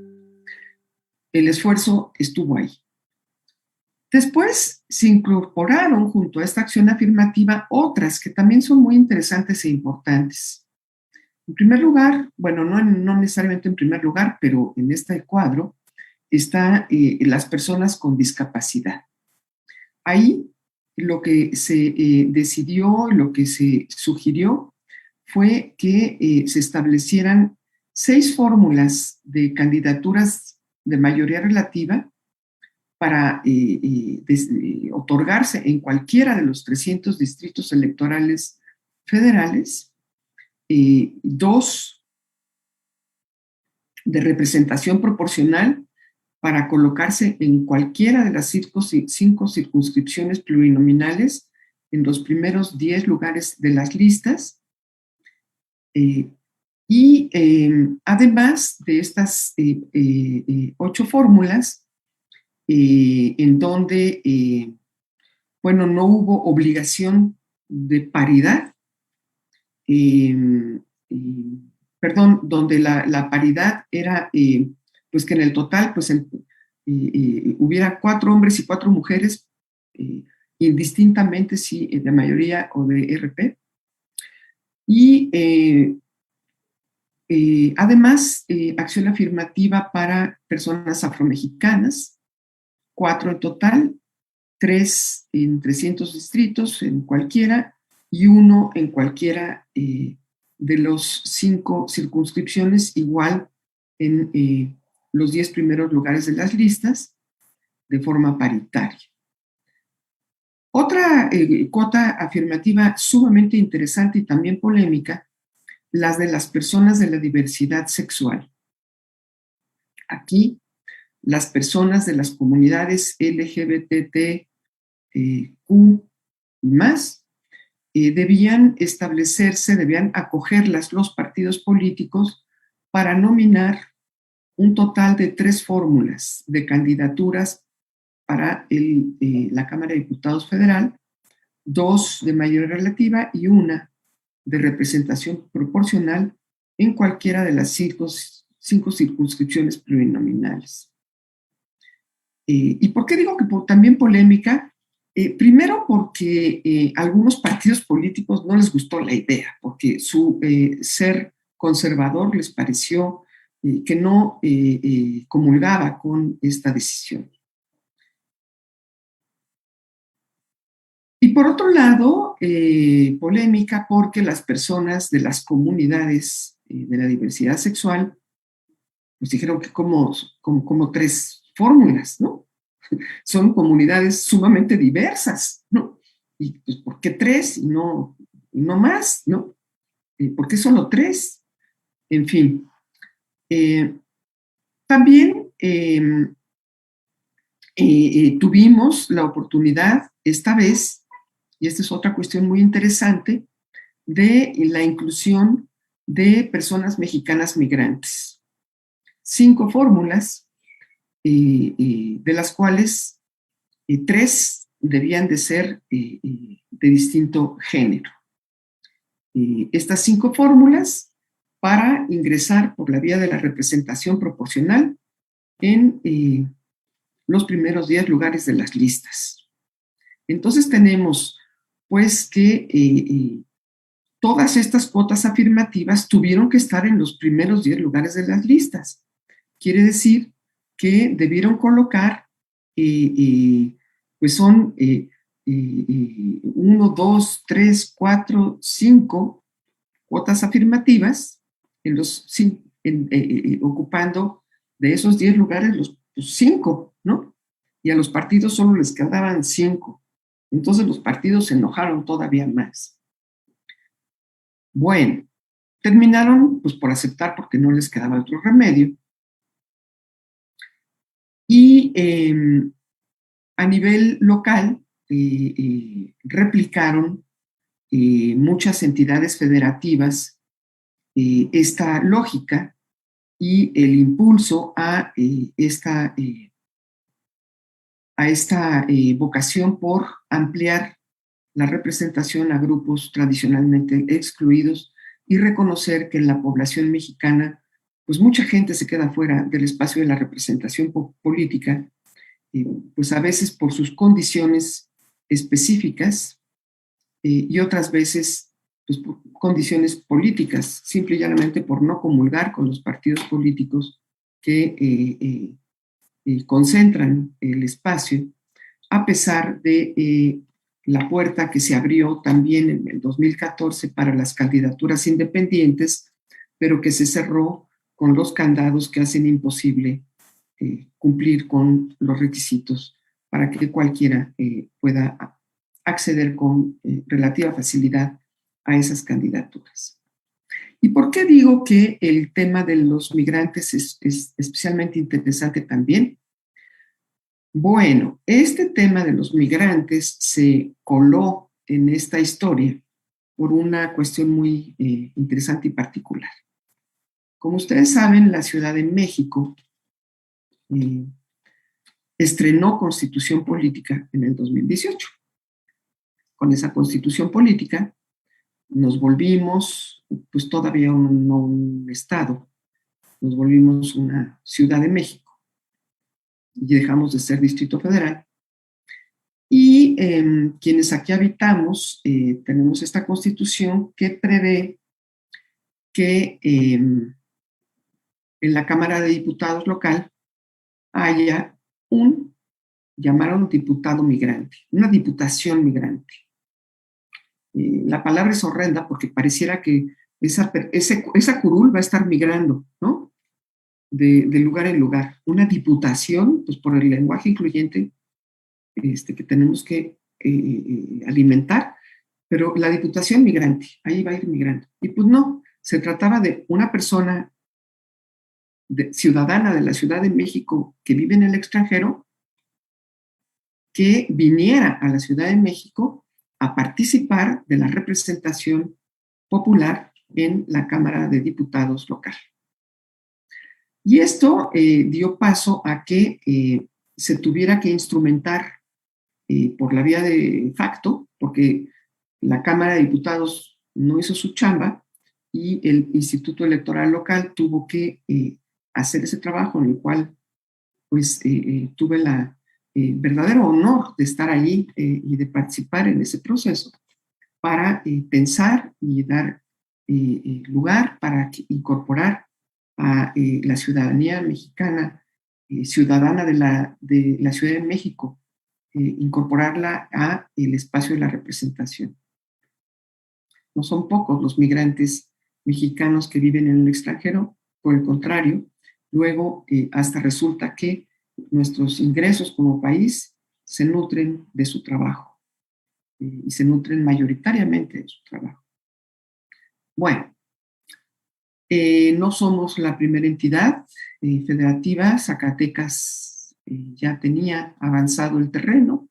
el esfuerzo estuvo ahí. Después se incorporaron junto a esta acción afirmativa otras que también son muy interesantes e importantes. En primer lugar, bueno, no necesariamente en primer lugar, pero en este cuadro están las personas con discapacidad. Ahí lo que se decidió, lo que se sugirió fue que se establecieran 6 fórmulas de candidaturas de mayoría relativa para otorgarse en cualquiera de los 300 distritos electorales federales, 2 de representación proporcional para colocarse en cualquiera de las 5 circunscripciones plurinominales en los primeros 10 lugares de las listas. Y además de estas 8 fórmulas, en donde, bueno, no hubo obligación de paridad, perdón, donde la paridad era, pues que en el total, pues hubiera 4 hombres y 4 mujeres, indistintamente si de mayoría o de RP. Y además, acción afirmativa para personas afromexicanas, 4 en total, 3 en 300 distritos, en cualquiera, y 1 en cualquiera de los 5 circunscripciones, igual en los 10 primeros lugares de las listas, de forma paritaria. Otra cuota afirmativa sumamente interesante y también polémica, las de las personas de la diversidad sexual. Aquí las personas de las comunidades LGBTQ y más, debían establecerse, debían acogerlas los partidos políticos para nominar un total de 3 fórmulas de candidaturas para la Cámara de Diputados Federal, 2 de mayoría relativa y 1 de representación proporcional en cualquiera de las 5 circunscripciones plurinominales. ¿Y por qué digo que también polémica? Primero porque algunos partidos políticos no les gustó la idea, porque su ser conservador les pareció que no comulgaba con esta decisión. Y por otro lado, polémica porque las personas de las comunidades de la diversidad sexual pues dijeron que como 3 fórmulas, ¿no? Son comunidades sumamente diversas, ¿no? Y pues, ¿por qué 3 y no más, ¿no? ¿Por qué solo 3? En fin. También tuvimos la oportunidad esta vez, y esta es otra cuestión muy interesante, de la inclusión de personas mexicanas migrantes. 5 fórmulas, de las cuales 3 debían de ser de distinto género. Estas 5 fórmulas para ingresar por la vía de la representación proporcional en los primeros 10 lugares de las listas. Entonces tenemos pues que todas estas cuotas afirmativas tuvieron que estar en los primeros 10 lugares de las listas. Quiere decir que debieron colocar, pues son 1, 2, 3, 4, 5 cuotas afirmativas, ocupando de esos 10 lugares los 5, ¿no? Y a los partidos solo les quedaban 5. Entonces los partidos se enojaron todavía más. Bueno, terminaron pues por aceptar porque no les quedaba otro remedio. Y a nivel local replicaron muchas entidades federativas esta lógica y el impulso a esta vocación por ampliar la representación a grupos tradicionalmente excluidos y reconocer que en la población mexicana pues mucha gente se queda fuera del espacio de la representación política, pues a veces por sus condiciones específicas y otras veces pues por condiciones políticas, simple y llanamente por no comulgar con los partidos políticos que concentran el espacio, a pesar de la puerta que se abrió también en el 2014 para las candidaturas independientes, pero que se cerró con los candados que hacen imposible cumplir con los requisitos para que cualquiera pueda acceder con relativa facilidad a esas candidaturas. ¿Y por qué digo que el tema de los migrantes es especialmente interesante también? Bueno, este tema de los migrantes se coló en esta historia por una cuestión muy interesante y particular. Como ustedes saben, la Ciudad de México estrenó Constitución Política en el 2018. Con esa Constitución Política nos volvimos, pues todavía no un estado, nos volvimos una Ciudad de México y dejamos de ser Distrito Federal. Y quienes aquí habitamos tenemos esta Constitución que prevé que en la Cámara de Diputados local haya llamaron diputado migrante, una diputación migrante. La palabra es horrenda porque pareciera que esa curul va a estar migrando, ¿no? De lugar en lugar. Una diputación, pues por el lenguaje incluyente que tenemos que alimentar, pero la diputación migrante, ahí va a ir migrando. Y pues no, se trataba de una persona ciudadana de la Ciudad de México que vive en el extranjero, que viniera a la Ciudad de México a participar de la representación popular en la Cámara de Diputados local. Y esto dio paso a que se tuviera que instrumentar por la vía de facto, porque la Cámara de Diputados no hizo su chamba y el Instituto Electoral Local tuvo que hacer ese trabajo, en el cual pues tuve el verdadero honor de estar allí y de participar en ese proceso para pensar y dar lugar para incorporar a la ciudadanía mexicana, ciudadana de la Ciudad de México, incorporarla a el espacio de la representación. No son pocos los migrantes mexicanos que viven en el extranjero, por el contrario, luego hasta resulta que nuestros ingresos como país se nutren de su trabajo y se nutren mayoritariamente de su trabajo. Bueno, no somos la primera entidad federativa. Zacatecas ya tenía avanzado el terreno,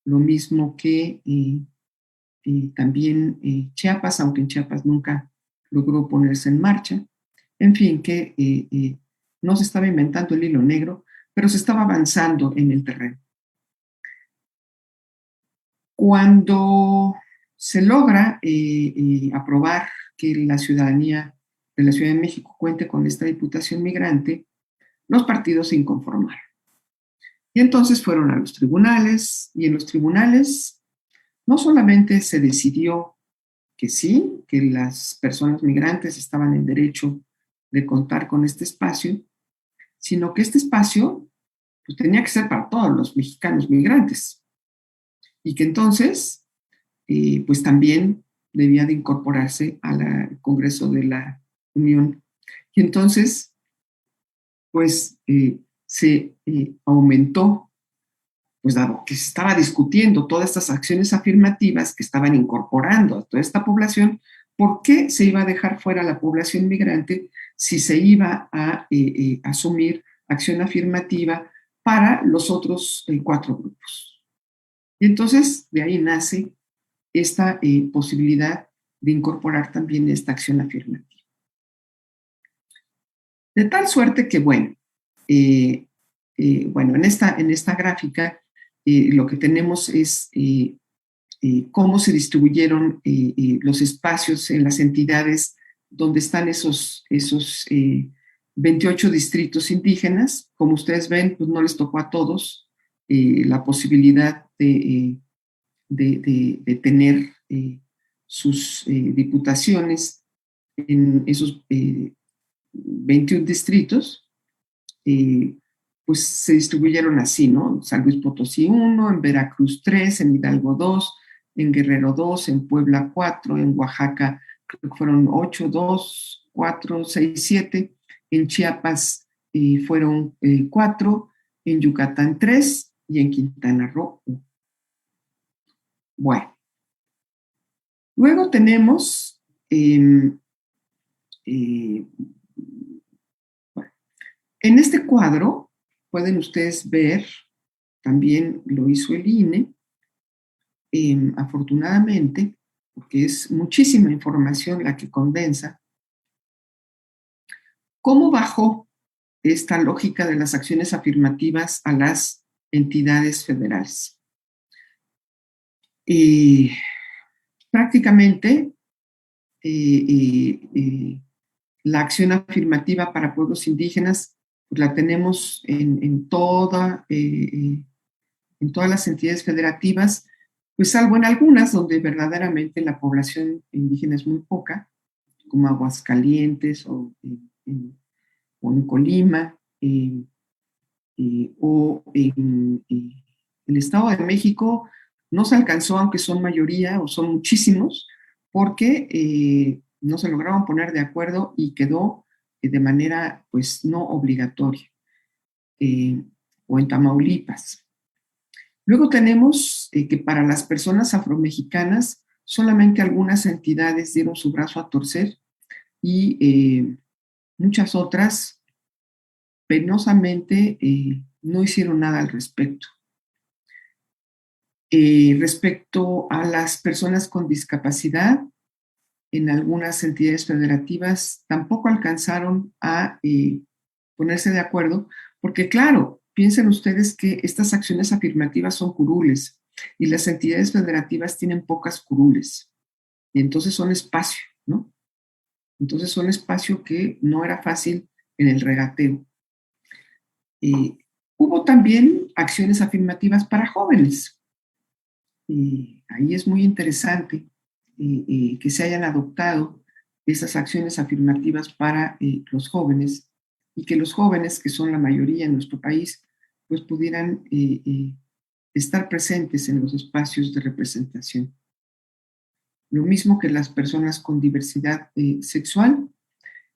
lo mismo que también Chiapas, aunque en Chiapas nunca logró ponerse en marcha. En fin, que no se estaba inventando el hilo negro, pero se estaba avanzando en el terreno. Cuando se logra aprobar que la ciudadanía de la Ciudad de México cuente con esta diputación migrante, los partidos se inconformaron. Y entonces fueron a los tribunales, y en los tribunales no solamente se decidió que sí, que las personas migrantes estaban en derecho de contar con este espacio, sino que este espacio pues, tenía que ser para todos los mexicanos migrantes y que entonces pues también debía de incorporarse al Congreso de la Unión. Y entonces pues se aumentó, pues dado que se estaba discutiendo todas estas acciones afirmativas que estaban incorporando a toda esta población, ¿por qué se iba a dejar fuera la población migrante si se iba a asumir acción afirmativa para los otros 4 grupos? Y entonces de ahí nace esta posibilidad de incorporar también esta acción afirmativa. De tal suerte que, bueno, en esta gráfica lo que tenemos es cómo se distribuyeron los espacios en las entidades donde están esos 28 distritos indígenas. Como ustedes ven, pues no les tocó a todos la posibilidad de tener sus diputaciones en esos 21 distritos. Pues se distribuyeron así, ¿no? San Luis Potosí 1, en Veracruz 3, en Hidalgo 2, en Guerrero 2, en Puebla 4, en Oaxaca creo que fueron 8, 2, 4, 6, 7, en Chiapas fueron 4, en Yucatán 3 y en Quintana Roo 1. Bueno, luego tenemos en este cuadro pueden ustedes ver, también lo hizo el INE, afortunadamente, porque es muchísima información la que condensa, cómo bajó esta lógica de las acciones afirmativas a las entidades federales. Prácticamente la acción afirmativa para pueblos indígenas pues la tenemos en todas las entidades federativas, pues salvo en algunas donde verdaderamente la población indígena es muy poca, como Aguascalientes o en Colima, o en el Estado de México no se alcanzó, aunque son mayoría o son muchísimos, porque no se lograron poner de acuerdo y quedó de manera pues no obligatoria, o en Tamaulipas. Luego tenemos que para las personas afromexicanas solamente algunas entidades dieron su brazo a torcer y muchas otras penosamente no hicieron nada al respecto. Respecto a las personas con discapacidad, en algunas entidades federativas tampoco alcanzaron a ponerse de acuerdo, porque claro, piensen ustedes que estas acciones afirmativas son curules y las entidades federativas tienen pocas curules, y entonces son espacio, ¿no? Entonces son espacio que no era fácil en el regateo. Hubo también acciones afirmativas para jóvenes. Ahí es muy interesante que se hayan adoptado esas acciones afirmativas para los jóvenes y que los jóvenes, que son la mayoría en nuestro país, pues pudieran estar presentes en los espacios de representación. Lo mismo que las personas con diversidad sexual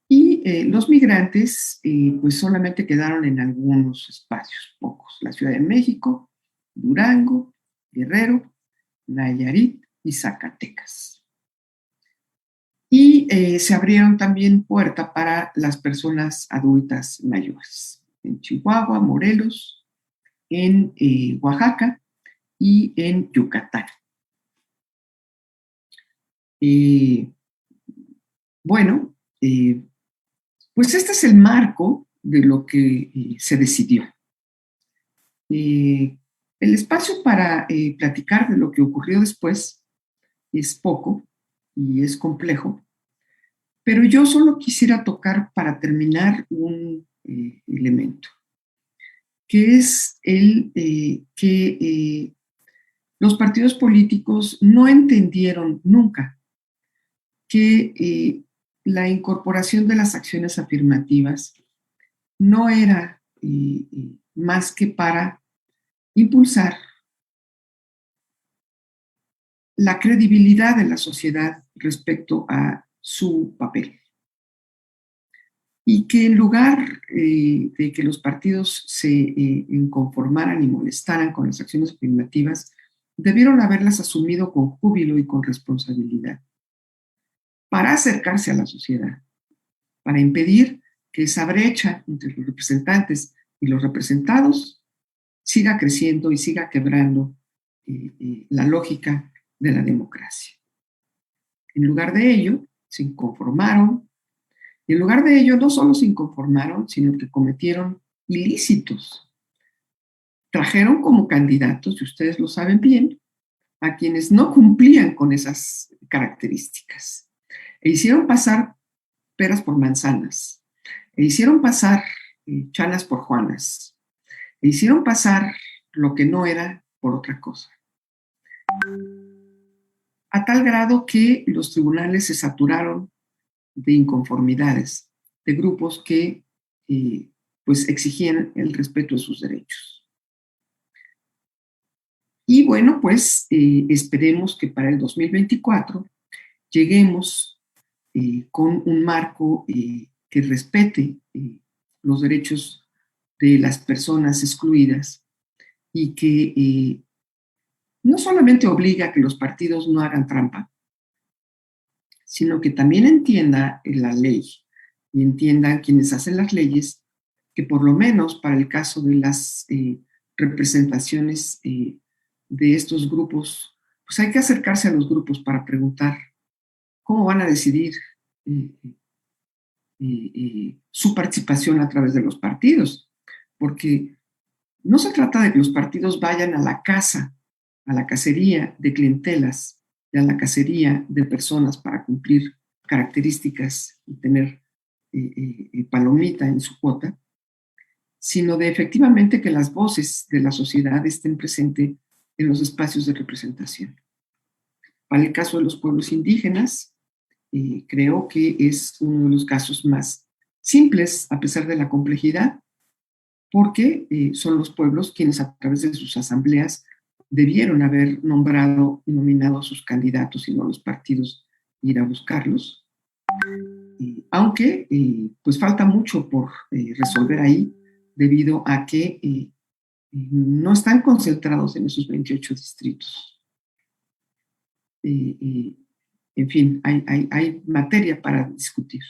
y los migrantes, pues solamente quedaron en algunos espacios, pocos. La Ciudad de México, Durango, Guerrero, Nayarit y Zacatecas. Y se abrieron también puertas para las personas adultas mayores en Chihuahua, Morelos, en Oaxaca y en Yucatán. Bueno, pues este es el marco de lo que se decidió. El espacio para platicar de lo que ocurrió después es poco y es complejo, pero yo solo quisiera tocar para terminar un elemento, que es el que los partidos políticos no entendieron nunca que la incorporación de las acciones afirmativas no era más que para impulsar la credibilidad de la sociedad respecto a su papel. Y que en lugar de que los partidos se inconformaran y molestaran con las acciones afirmativas, debieron haberlas asumido con júbilo y con responsabilidad para acercarse a la sociedad, para impedir que esa brecha entre los representantes y los representados siga creciendo y siga quebrando la lógica de la democracia. En lugar de ello, se inconformaron, y en lugar de ello no solo se inconformaron, sino que cometieron ilícitos. Trajeron como candidatos, y ustedes lo saben bien, a quienes no cumplían con esas características. E hicieron pasar peras por manzanas, e hicieron pasar chanas por juanas, e hicieron pasar lo que no era por otra cosa. A tal grado que los tribunales se saturaron de inconformidades, de grupos que pues exigían el respeto de sus derechos. Y bueno, pues esperemos que para el 2024 lleguemos con un marco que respete los derechos de las personas excluidas y que no solamente obliga a que los partidos no hagan trampa, sino que también entienda la ley y entiendan quienes hacen las leyes que por lo menos para el caso de las representaciones de estos grupos, pues hay que acercarse a los grupos para preguntar cómo van a decidir su participación a través de los partidos, porque no se trata de que los partidos vayan a la casa, a la cacería de clientelas, a la cacería de personas para cumplir características y tener palomita en su cuota, sino de efectivamente que las voces de la sociedad estén presentes en los espacios de representación. Para el caso de los pueblos indígenas, creo que es uno de los casos más simples, a pesar de la complejidad, porque son los pueblos quienes a través de sus asambleas debieron haber nombrado y nominado a sus candidatos y no los partidos ir a buscarlos. Aunque pues falta mucho por resolver ahí, debido a que no están concentrados en esos 28 distritos. En fin, hay materia para discutir.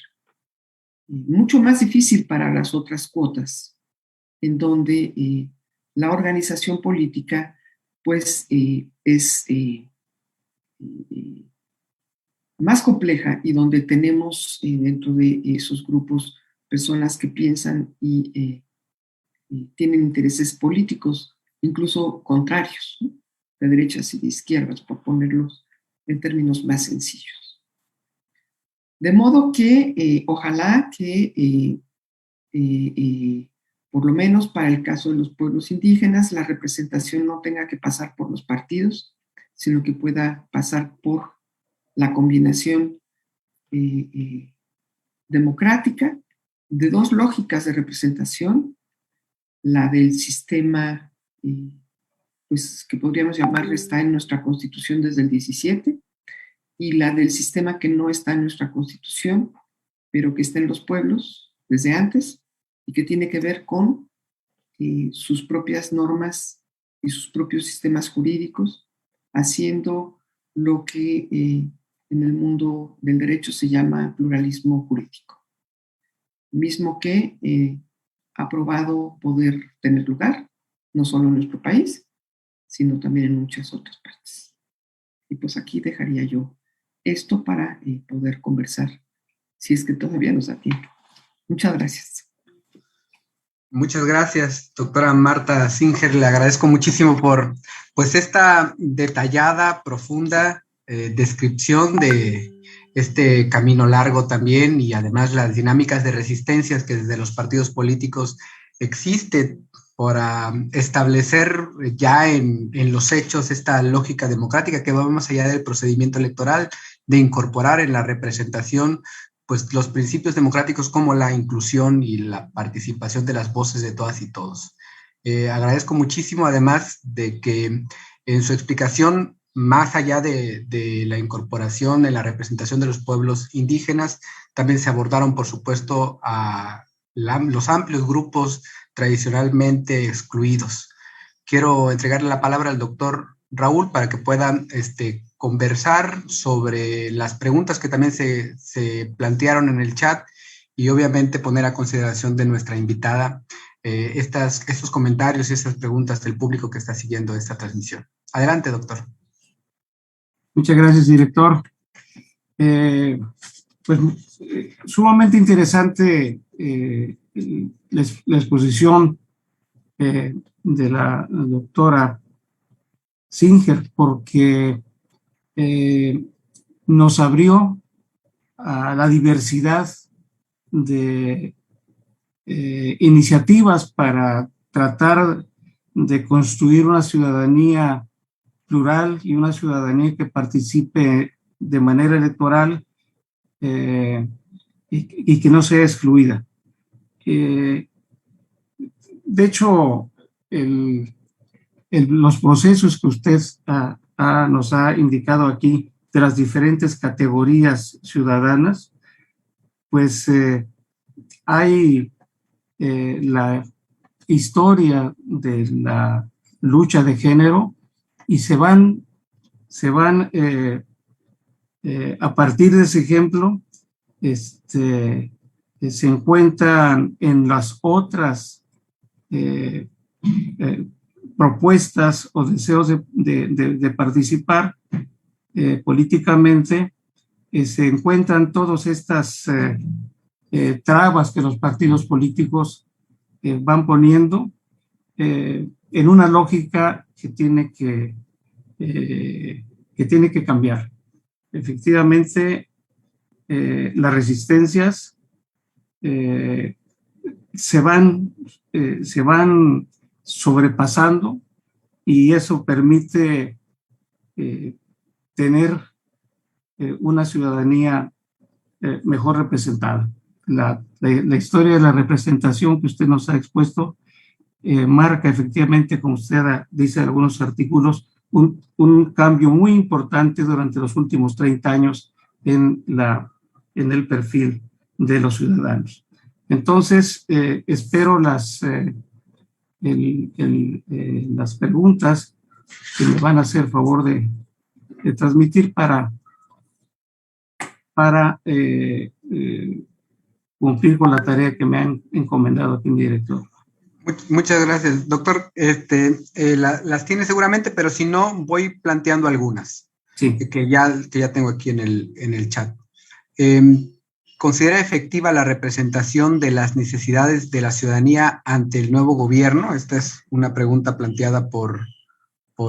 Mucho más difícil para las otras cuotas, en donde la organización política pues es más compleja y donde tenemos dentro de esos grupos personas que piensan y tienen intereses políticos, incluso contrarios, ¿no? De derechas y de izquierdas, por ponerlos en términos más sencillos. De modo que ojalá que por lo menos para el caso de los pueblos indígenas, la representación no tenga que pasar por los partidos, sino que pueda pasar por la combinación democrática de dos lógicas de representación, la del sistema, pues que podríamos llamar está en nuestra Constitución desde el 17, y la del sistema que no está en nuestra Constitución, pero que está en los pueblos desde antes y que tiene que ver con sus propias normas y sus propios sistemas jurídicos, haciendo lo que en el mundo del derecho se llama pluralismo jurídico, mismo que ha probado poder tener lugar, no solo en nuestro país, sino también en muchas otras partes. Y pues aquí dejaría yo esto para poder conversar, si es que todavía nos da tiempo. Muchas gracias. Muchas gracias, doctora Marta Singer. Le agradezco muchísimo por pues esta detallada, profunda descripción de este camino largo también y además las dinámicas de resistencias que desde los partidos políticos existen para establecer ya en los hechos esta lógica democrática que va más allá del procedimiento electoral, de incorporar en la representación pues los principios democráticos como la inclusión y la participación de las voces de todas y todos. Agradezco muchísimo además de que en su explicación, más allá de la incorporación en la representación de los pueblos indígenas, también se abordaron, por supuesto, a los amplios grupos tradicionalmente excluidos. Quiero entregarle la palabra al doctor Raúl para que puedan conversar sobre las preguntas que también se plantearon en el chat y obviamente poner a consideración de nuestra invitada estos comentarios y estas preguntas del público que está siguiendo esta transmisión. Adelante, doctor. Muchas gracias, director. Sumamente interesante la exposición de la doctora Singer, porque nos abrió a la diversidad de iniciativas para tratar de construir una ciudadanía plural y una ciudadanía que participe de manera electoral y que no sea excluida. De hecho, los procesos que usted nos ha indicado aquí de las diferentes categorías ciudadanas, pues hay la historia de la lucha de género y se van a partir de ese ejemplo, se encuentran en las otras propuestas o deseos de participar políticamente, se encuentran todas estas trabas que los partidos políticos van poniendo en una lógica que tiene que cambiar. Efectivamente, las resistencias se van sobrepasando y eso permite tener una ciudadanía mejor representada. La historia de la representación que usted nos ha expuesto marca efectivamente, como usted dice en algunos artículos, un cambio muy importante durante los últimos 30 años en el perfil de los ciudadanos. Entonces, espero las preguntas que me van a hacer favor de transmitir para cumplir con la tarea que me han encomendado aquí mi director. Muchas gracias, doctor. Las tiene seguramente, pero si no, voy planteando algunas Sí. que ya tengo aquí en el chat. ¿Considera efectiva la representación de las necesidades de la ciudadanía ante el nuevo gobierno? Esta es una pregunta planteada por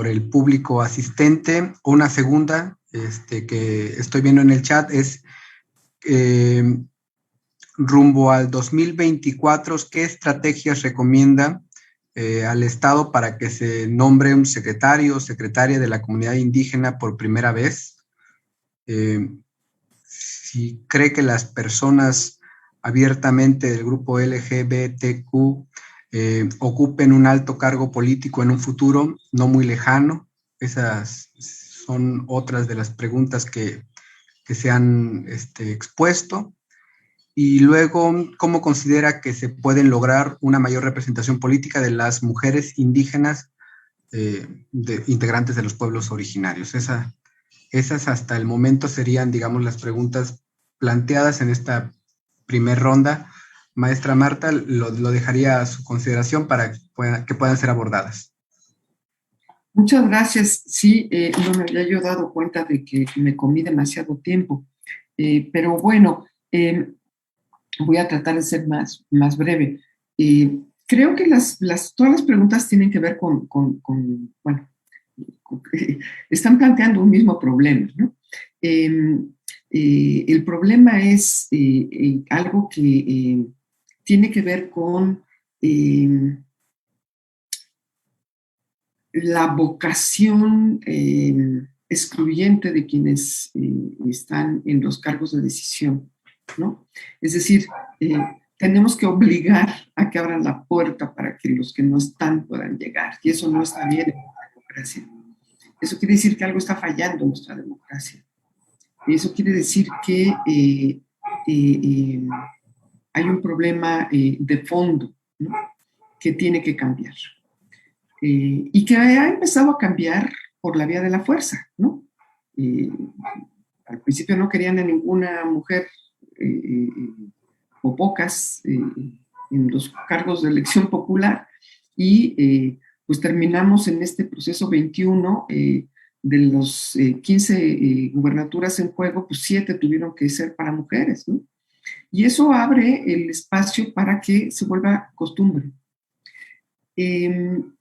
el público asistente. Una segunda que estoy viendo en el chat es rumbo al 2024, ¿qué estrategias recomienda al Estado para que se nombre un secretario o secretaria de la comunidad indígena por primera vez? Si cree que las personas abiertamente del grupo LGBTQ ocupen un alto cargo político en un futuro no muy lejano. Esas son otras de las preguntas que se han expuesto. Y luego, ¿cómo considera que se pueden lograr una mayor representación política de las mujeres indígenas integrantes de los pueblos originarios? Esas hasta el momento serían, digamos, las preguntas planteadas en esta primer ronda. Maestra Marta, lo dejaría a su consideración para que puedan ser abordadas. Muchas gracias. Sí, no me había yo dado cuenta de que me comí demasiado tiempo, pero bueno, voy a tratar de ser más breve. Creo que todas las preguntas tienen que ver bueno, están planteando un mismo problema, ¿no? El problema es algo que tiene que ver con la vocación excluyente de quienes están en los cargos de decisión, ¿no? Es decir, tenemos que obligar a que abran la puerta para que los que no están puedan llegar, y eso no está bien en la democracia. Eso quiere decir que algo está fallando en nuestra democracia. Eso quiere decir que hay un problema de fondo, ¿no?, que tiene que cambiar. Y que ha empezado a cambiar por la vía de la fuerza, ¿no? Al principio no querían a ninguna mujer o pocas en los cargos de elección popular, y pues terminamos en este proceso 21, de los 15 gubernaturas en juego, pues 7 tuvieron que ser para mujeres, ¿no? Y eso abre el espacio para que se vuelva costumbre. En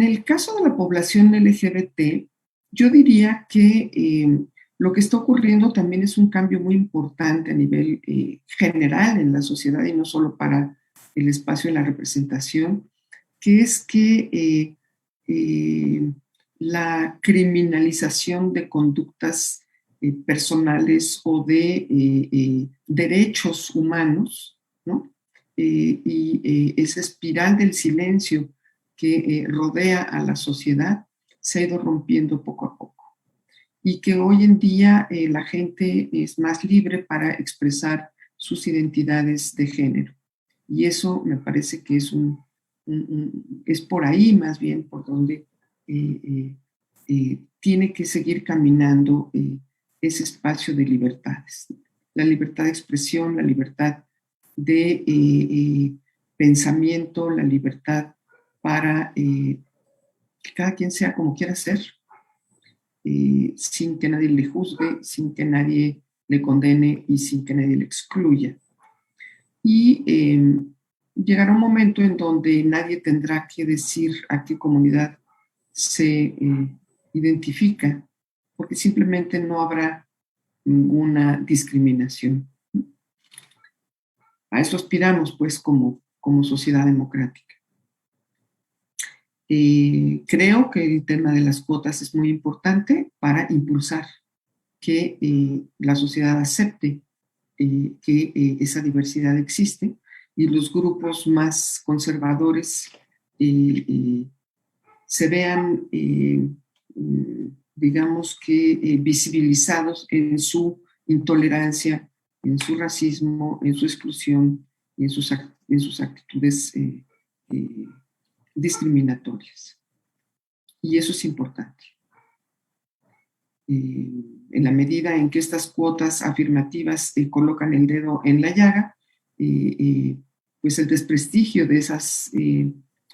el caso de la población LGBT, yo diría que lo que está ocurriendo también es un cambio muy importante a nivel general en la sociedad y no solo para el espacio de la representación, que es que la criminalización de conductas personales o de derechos humanos, ¿no? Y esa espiral del silencio que rodea a la sociedad se ha ido rompiendo poco a poco, y que hoy en día la gente es más libre para expresar sus identidades de género. Y eso me parece que es por ahí más bien por donde tiene que seguir caminando ese espacio de libertades. La libertad de expresión, la libertad de pensamiento, la libertad para que cada quien sea como quiera ser, sin que nadie le juzgue, sin que nadie le condene y sin que nadie le excluya. Y llegará un momento en donde nadie tendrá que decir a qué comunidad se identifica, porque simplemente no habrá ninguna discriminación. A eso aspiramos, pues, como sociedad democrática. Creo que el tema de las cuotas es muy importante para impulsar que la sociedad acepte que esa diversidad existe, y los grupos más conservadores se vean, digamos que, visibilizados en su intolerancia, en su racismo, en su exclusión, en sus actitudes discriminatorias. Y eso es importante. En la medida en que estas cuotas afirmativas colocan el dedo en la llaga, pues el desprestigio de esas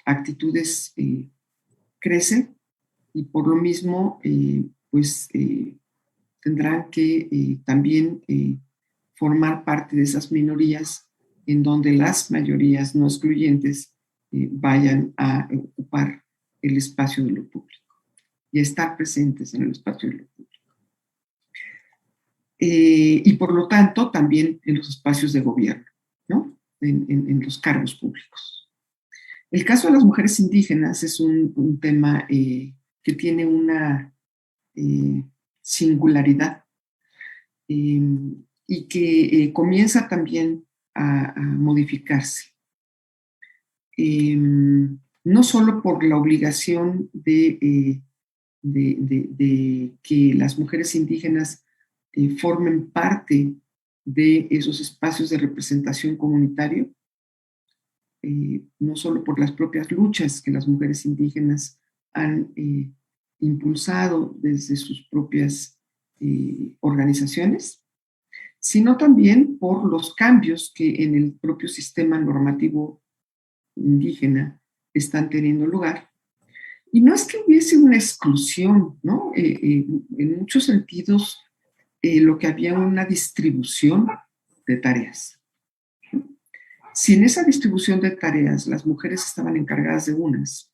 actitudes crece, y por lo mismo, pues tendrán que también formar parte de esas minorías en donde las mayorías no excluyentes vayan a ocupar el espacio de lo público y estar presentes en el espacio de lo público. Y por lo tanto también en los espacios de gobierno, ¿no? En los cargos públicos. El caso de las mujeres indígenas es un tema que tiene una singularidad y que comienza también a modificarse. No solo por la obligación de que las mujeres indígenas formen parte de esos espacios de representación comunitario, no solo por las propias luchas que las mujeres indígenas han impulsado desde sus propias organizaciones, sino también por los cambios que en el propio sistema normativo indígena están teniendo lugar. Y no es que hubiese una exclusión, ¿no? En muchos sentidos, lo que había una distribución de tareas. Si en esa distribución de tareas las mujeres estaban encargadas de unas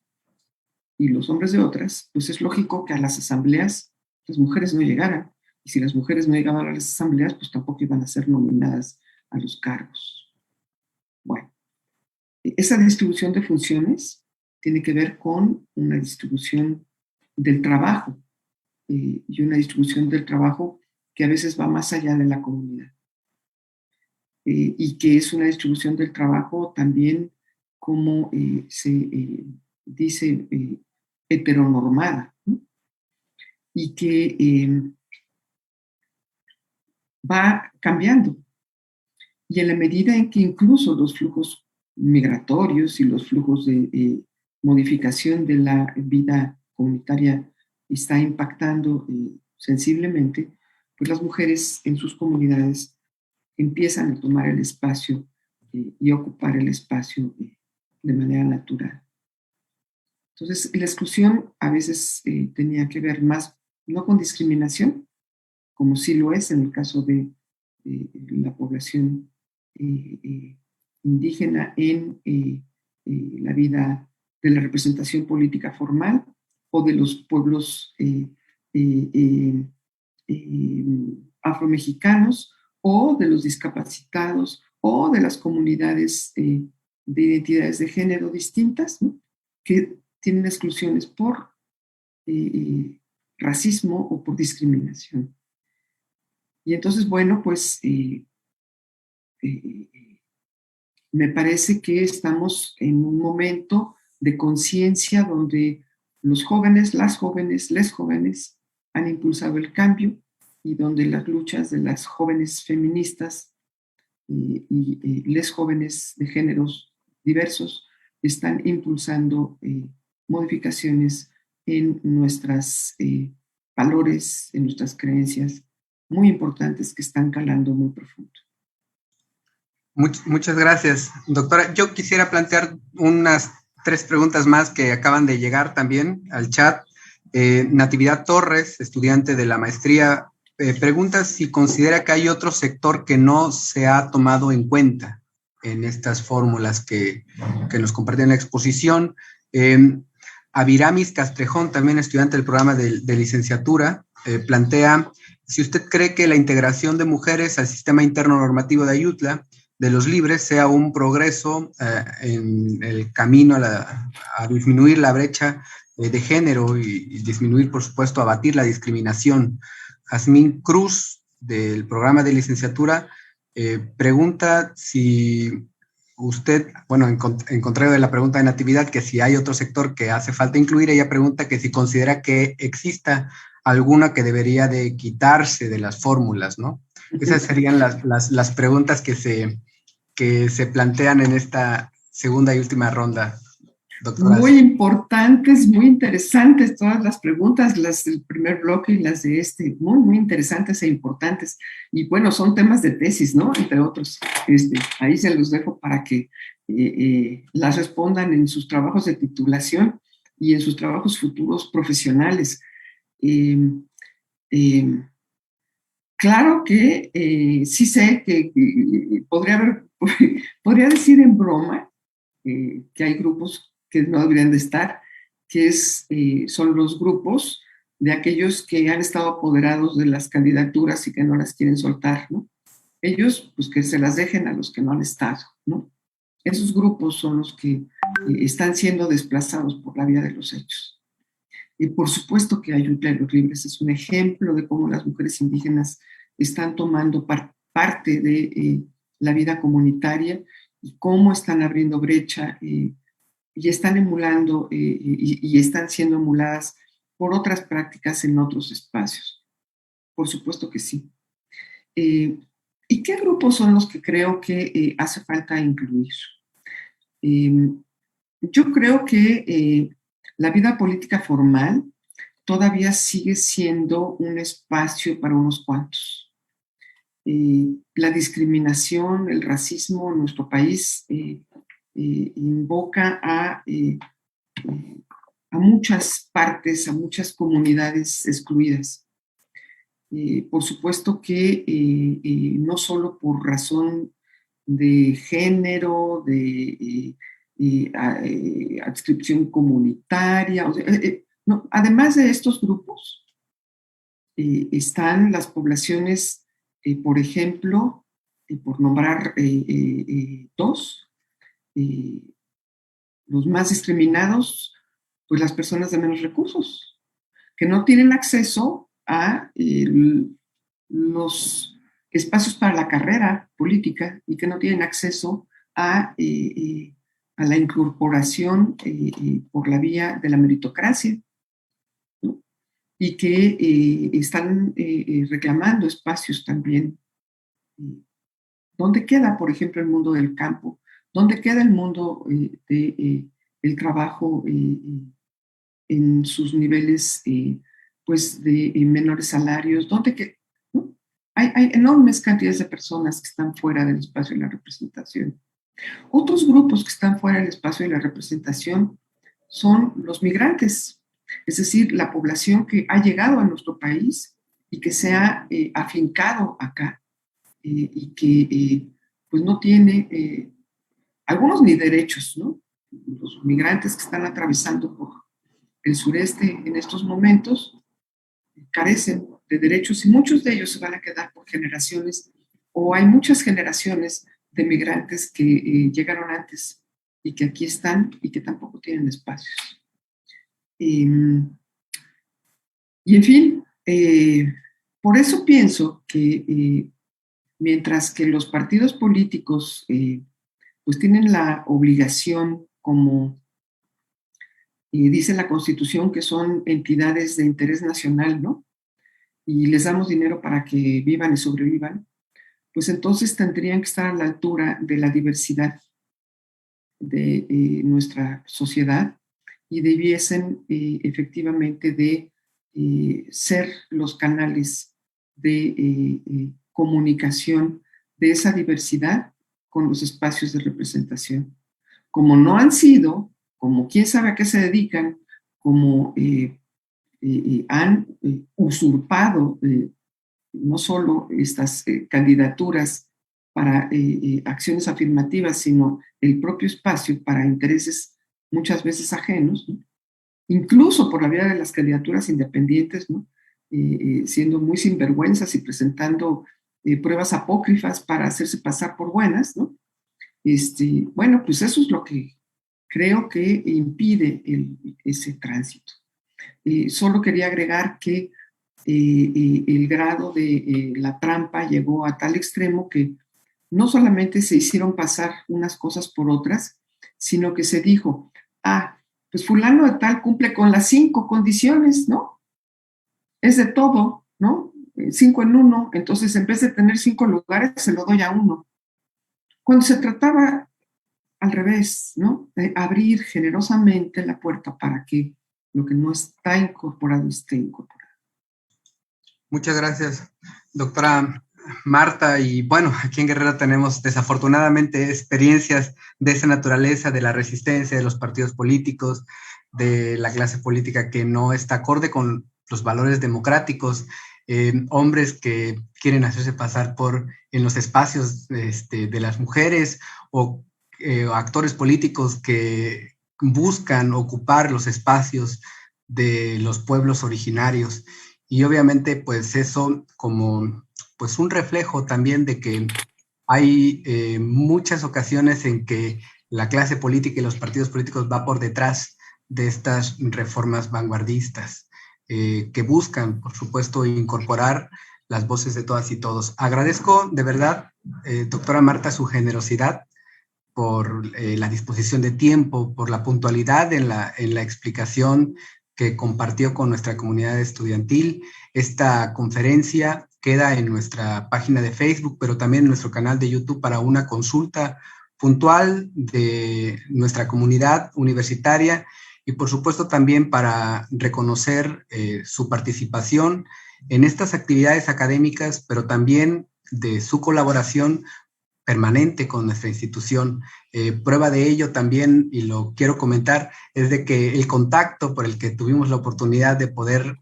y los hombres de otras, pues es lógico que a las asambleas las mujeres no llegaran. Y si las mujeres no llegaban a las asambleas, pues tampoco iban a ser nominadas a los cargos. Bueno, esa distribución de funciones tiene que ver con una distribución del trabajo y una distribución del trabajo que a veces va más allá de la comunidad. Y que es una distribución del trabajo también, como se dice, heteronormada, ¿no? Y que va cambiando. Y en la medida en que incluso los flujos migratorios y los flujos de modificación de la vida comunitaria está impactando sensiblemente, pues las mujeres en sus comunidades empiezan a tomar el espacio y ocupar el espacio de manera natural. Entonces, la exclusión a veces tenía que ver más, no con discriminación, como sí lo es en el caso de la población indígena en la vida de la representación política formal, o de los pueblos afromexicanos, o de los discapacitados, o de las comunidades de identidades de género distintas, ¿no? Que tienen exclusiones por racismo o por discriminación. Y entonces, bueno, pues me parece que estamos en un momento de conciencia donde los jóvenes, las jóvenes, les jóvenes han impulsado el cambio, y donde las luchas de las jóvenes feministas y les jóvenes de géneros diversos están impulsando modificaciones en nuestros valores, en nuestras creencias muy importantes que están calando muy profundo. Muchas gracias, doctora. Yo quisiera plantear unas 3 preguntas más que acaban de llegar también al chat. Natividad Torres, estudiante de la maestría, pregunta si considera que hay otro sector que no se ha tomado en cuenta en estas fórmulas que nos compartió en la exposición. Aviramis Castrejón, también estudiante del programa de licenciatura, plantea si usted cree que la integración de mujeres al sistema interno normativo de Ayutla de los libres sea un progreso en el camino a disminuir la brecha de género y disminuir, por supuesto, abatir la discriminación. Jazmín Cruz, del programa de licenciatura, pregunta si usted, bueno, en contrario de la pregunta de Natividad, que si hay otro sector que hace falta incluir, ella pregunta que si considera que exista alguna que debería de quitarse de las fórmulas, ¿no? Esas serían las preguntas que se plantean en esta segunda y última ronda. doctora. Muy importantes, muy interesantes todas las preguntas, las del primer bloque y las de este, muy, muy interesantes e importantes. Y bueno, son temas de tesis, ¿no? Entre otros. Ahí se los dejo para que las respondan en sus trabajos de titulación y en sus trabajos futuros profesionales. Claro que sí sé que podría decir en broma que hay grupos que no deberían de estar, son los grupos de aquellos que han estado apoderados de las candidaturas y que no las quieren soltar, ¿no? Ellos, pues que se las dejen a los que no han estado, ¿no? Esos grupos son los que están siendo desplazados por la vía de los hechos. Y por supuesto que Ayutla de los Libres es un ejemplo de cómo las mujeres indígenas están tomando parte de la vida comunitaria y cómo están abriendo brecha y están emulando y están siendo emuladas por otras prácticas en otros espacios. Por supuesto que sí. ¿Y qué grupos son los que creo que hace falta incluir? Yo creo que la vida política formal todavía sigue siendo un espacio para unos cuantos. La discriminación, el racismo en nuestro país invoca a muchas partes, a muchas comunidades excluidas. Por supuesto que no solo por razón de género, de adscripción comunitaria, o sea, no, además de estos grupos, están las poblaciones, por ejemplo, por nombrar dos, los más discriminados, pues las personas de menos recursos, que no tienen acceso a los espacios para la carrera política y que no tienen acceso a la incorporación por la vía de la meritocracia, ¿no? Y que están reclamando espacios también. ¿Dónde queda, por ejemplo, el mundo del campo? ¿Dónde queda el mundo del trabajo en sus niveles pues de menores salarios? ¿No? Hay enormes cantidades de personas que están fuera del espacio de la representación. Otros grupos que están fuera del espacio de la representación son los migrantes, es decir, la población que ha llegado a nuestro país y que se ha afincado acá y que pues no tiene algunos ni derechos, ¿no? Los migrantes que están atravesando por el sureste en estos momentos carecen de derechos y muchos de ellos se van a quedar por generaciones, o hay muchas generaciones de migrantes que llegaron antes y que aquí están y que tampoco tienen espacios. Y en fin, por eso pienso que mientras que los partidos políticos pues tienen la obligación, como dice la Constitución, que son entidades de interés nacional, ¿no? Y les damos dinero para que vivan y sobrevivan, pues entonces tendrían que estar a la altura de la diversidad de nuestra sociedad y debiesen efectivamente de ser los canales de comunicación de esa diversidad con los espacios de representación. Como no han sido, como quién sabe a qué se dedican, como han usurpado no solo estas candidaturas para acciones afirmativas, sino el propio espacio para intereses muchas veces ajenos, ¿no? Incluso por la vía de las candidaturas independientes, ¿no? Siendo muy sinvergüenzas y presentando pruebas apócrifas para hacerse pasar por buenas, ¿no? Bueno, pues eso es lo que creo que impide ese tránsito. Solo quería agregar que el grado de la trampa llegó a tal extremo que no solamente se hicieron pasar unas cosas por otras, sino que se dijo, pues fulano de tal cumple con las 5 condiciones, ¿no? Es de todo, ¿no? 5 en 1, entonces en vez de tener 5 lugares, se lo doy a 1. Cuando se trataba a al revés, ¿no? De abrir generosamente la puerta para que lo que no está incorporado esté incorporado. Muchas gracias, doctora Marta. Y bueno, aquí en Guerrero tenemos desafortunadamente experiencias de esa naturaleza, de la resistencia de los partidos políticos, de la clase política que no está acorde con los valores democráticos, hombres que quieren hacerse pasar por en los espacios de las mujeres o actores políticos que buscan ocupar los espacios de los pueblos originarios. Y obviamente, pues eso como pues un reflejo también de que hay muchas ocasiones en que la clase política y los partidos políticos va por detrás de estas reformas vanguardistas que buscan, por supuesto, incorporar las voces de todas y todos. Agradezco de verdad, doctora Marta, su generosidad por la disposición de tiempo, por la puntualidad en la explicación que compartió con nuestra comunidad estudiantil. Esta conferencia queda en nuestra página de Facebook, pero también en nuestro canal de YouTube para una consulta puntual de nuestra comunidad universitaria y por supuesto también para reconocer su participación en estas actividades académicas, pero también de su colaboración permanente con nuestra institución. Prueba de ello también, y lo quiero comentar, es de que el contacto por el que tuvimos la oportunidad de poder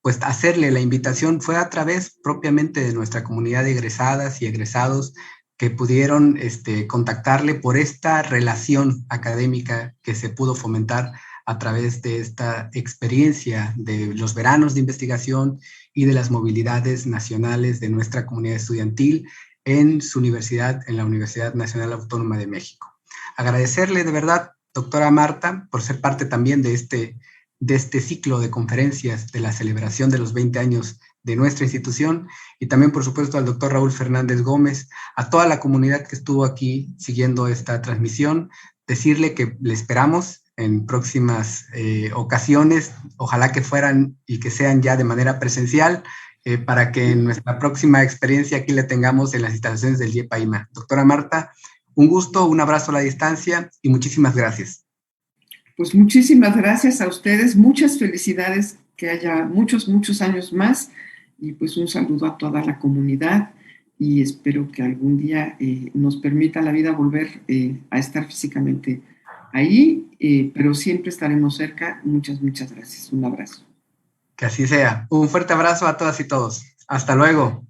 pues hacerle la invitación fue a través propiamente de nuestra comunidad de egresadas y egresados que pudieron contactarle por esta relación académica que se pudo fomentar a través de esta experiencia de los veranos de investigación y de las movilidades nacionales de nuestra comunidad estudiantil en su universidad, en la Universidad Nacional Autónoma de México. Agradecerle de verdad, doctora Marta, por ser parte también de este ciclo de conferencias de la celebración de los 20 años de nuestra institución, y también, por supuesto, al doctor Raúl Fernández Gómez, a toda la comunidad que estuvo aquí siguiendo esta transmisión, decirle que le esperamos en próximas ocasiones, ojalá que fueran y que sean ya de manera presencial, para que en nuestra próxima experiencia aquí le tengamos en las instalaciones del IEPAIMA. Doctora Marta, un gusto, un abrazo a la distancia y muchísimas gracias. Pues muchísimas gracias a ustedes, muchas felicidades, que haya muchos, muchos años más, y pues un saludo a toda la comunidad, y espero que algún día nos permita la vida volver a estar físicamente ahí, pero siempre estaremos cerca. Muchas, muchas gracias. Un abrazo. Que así sea. Un fuerte abrazo a todas y todos. Hasta luego.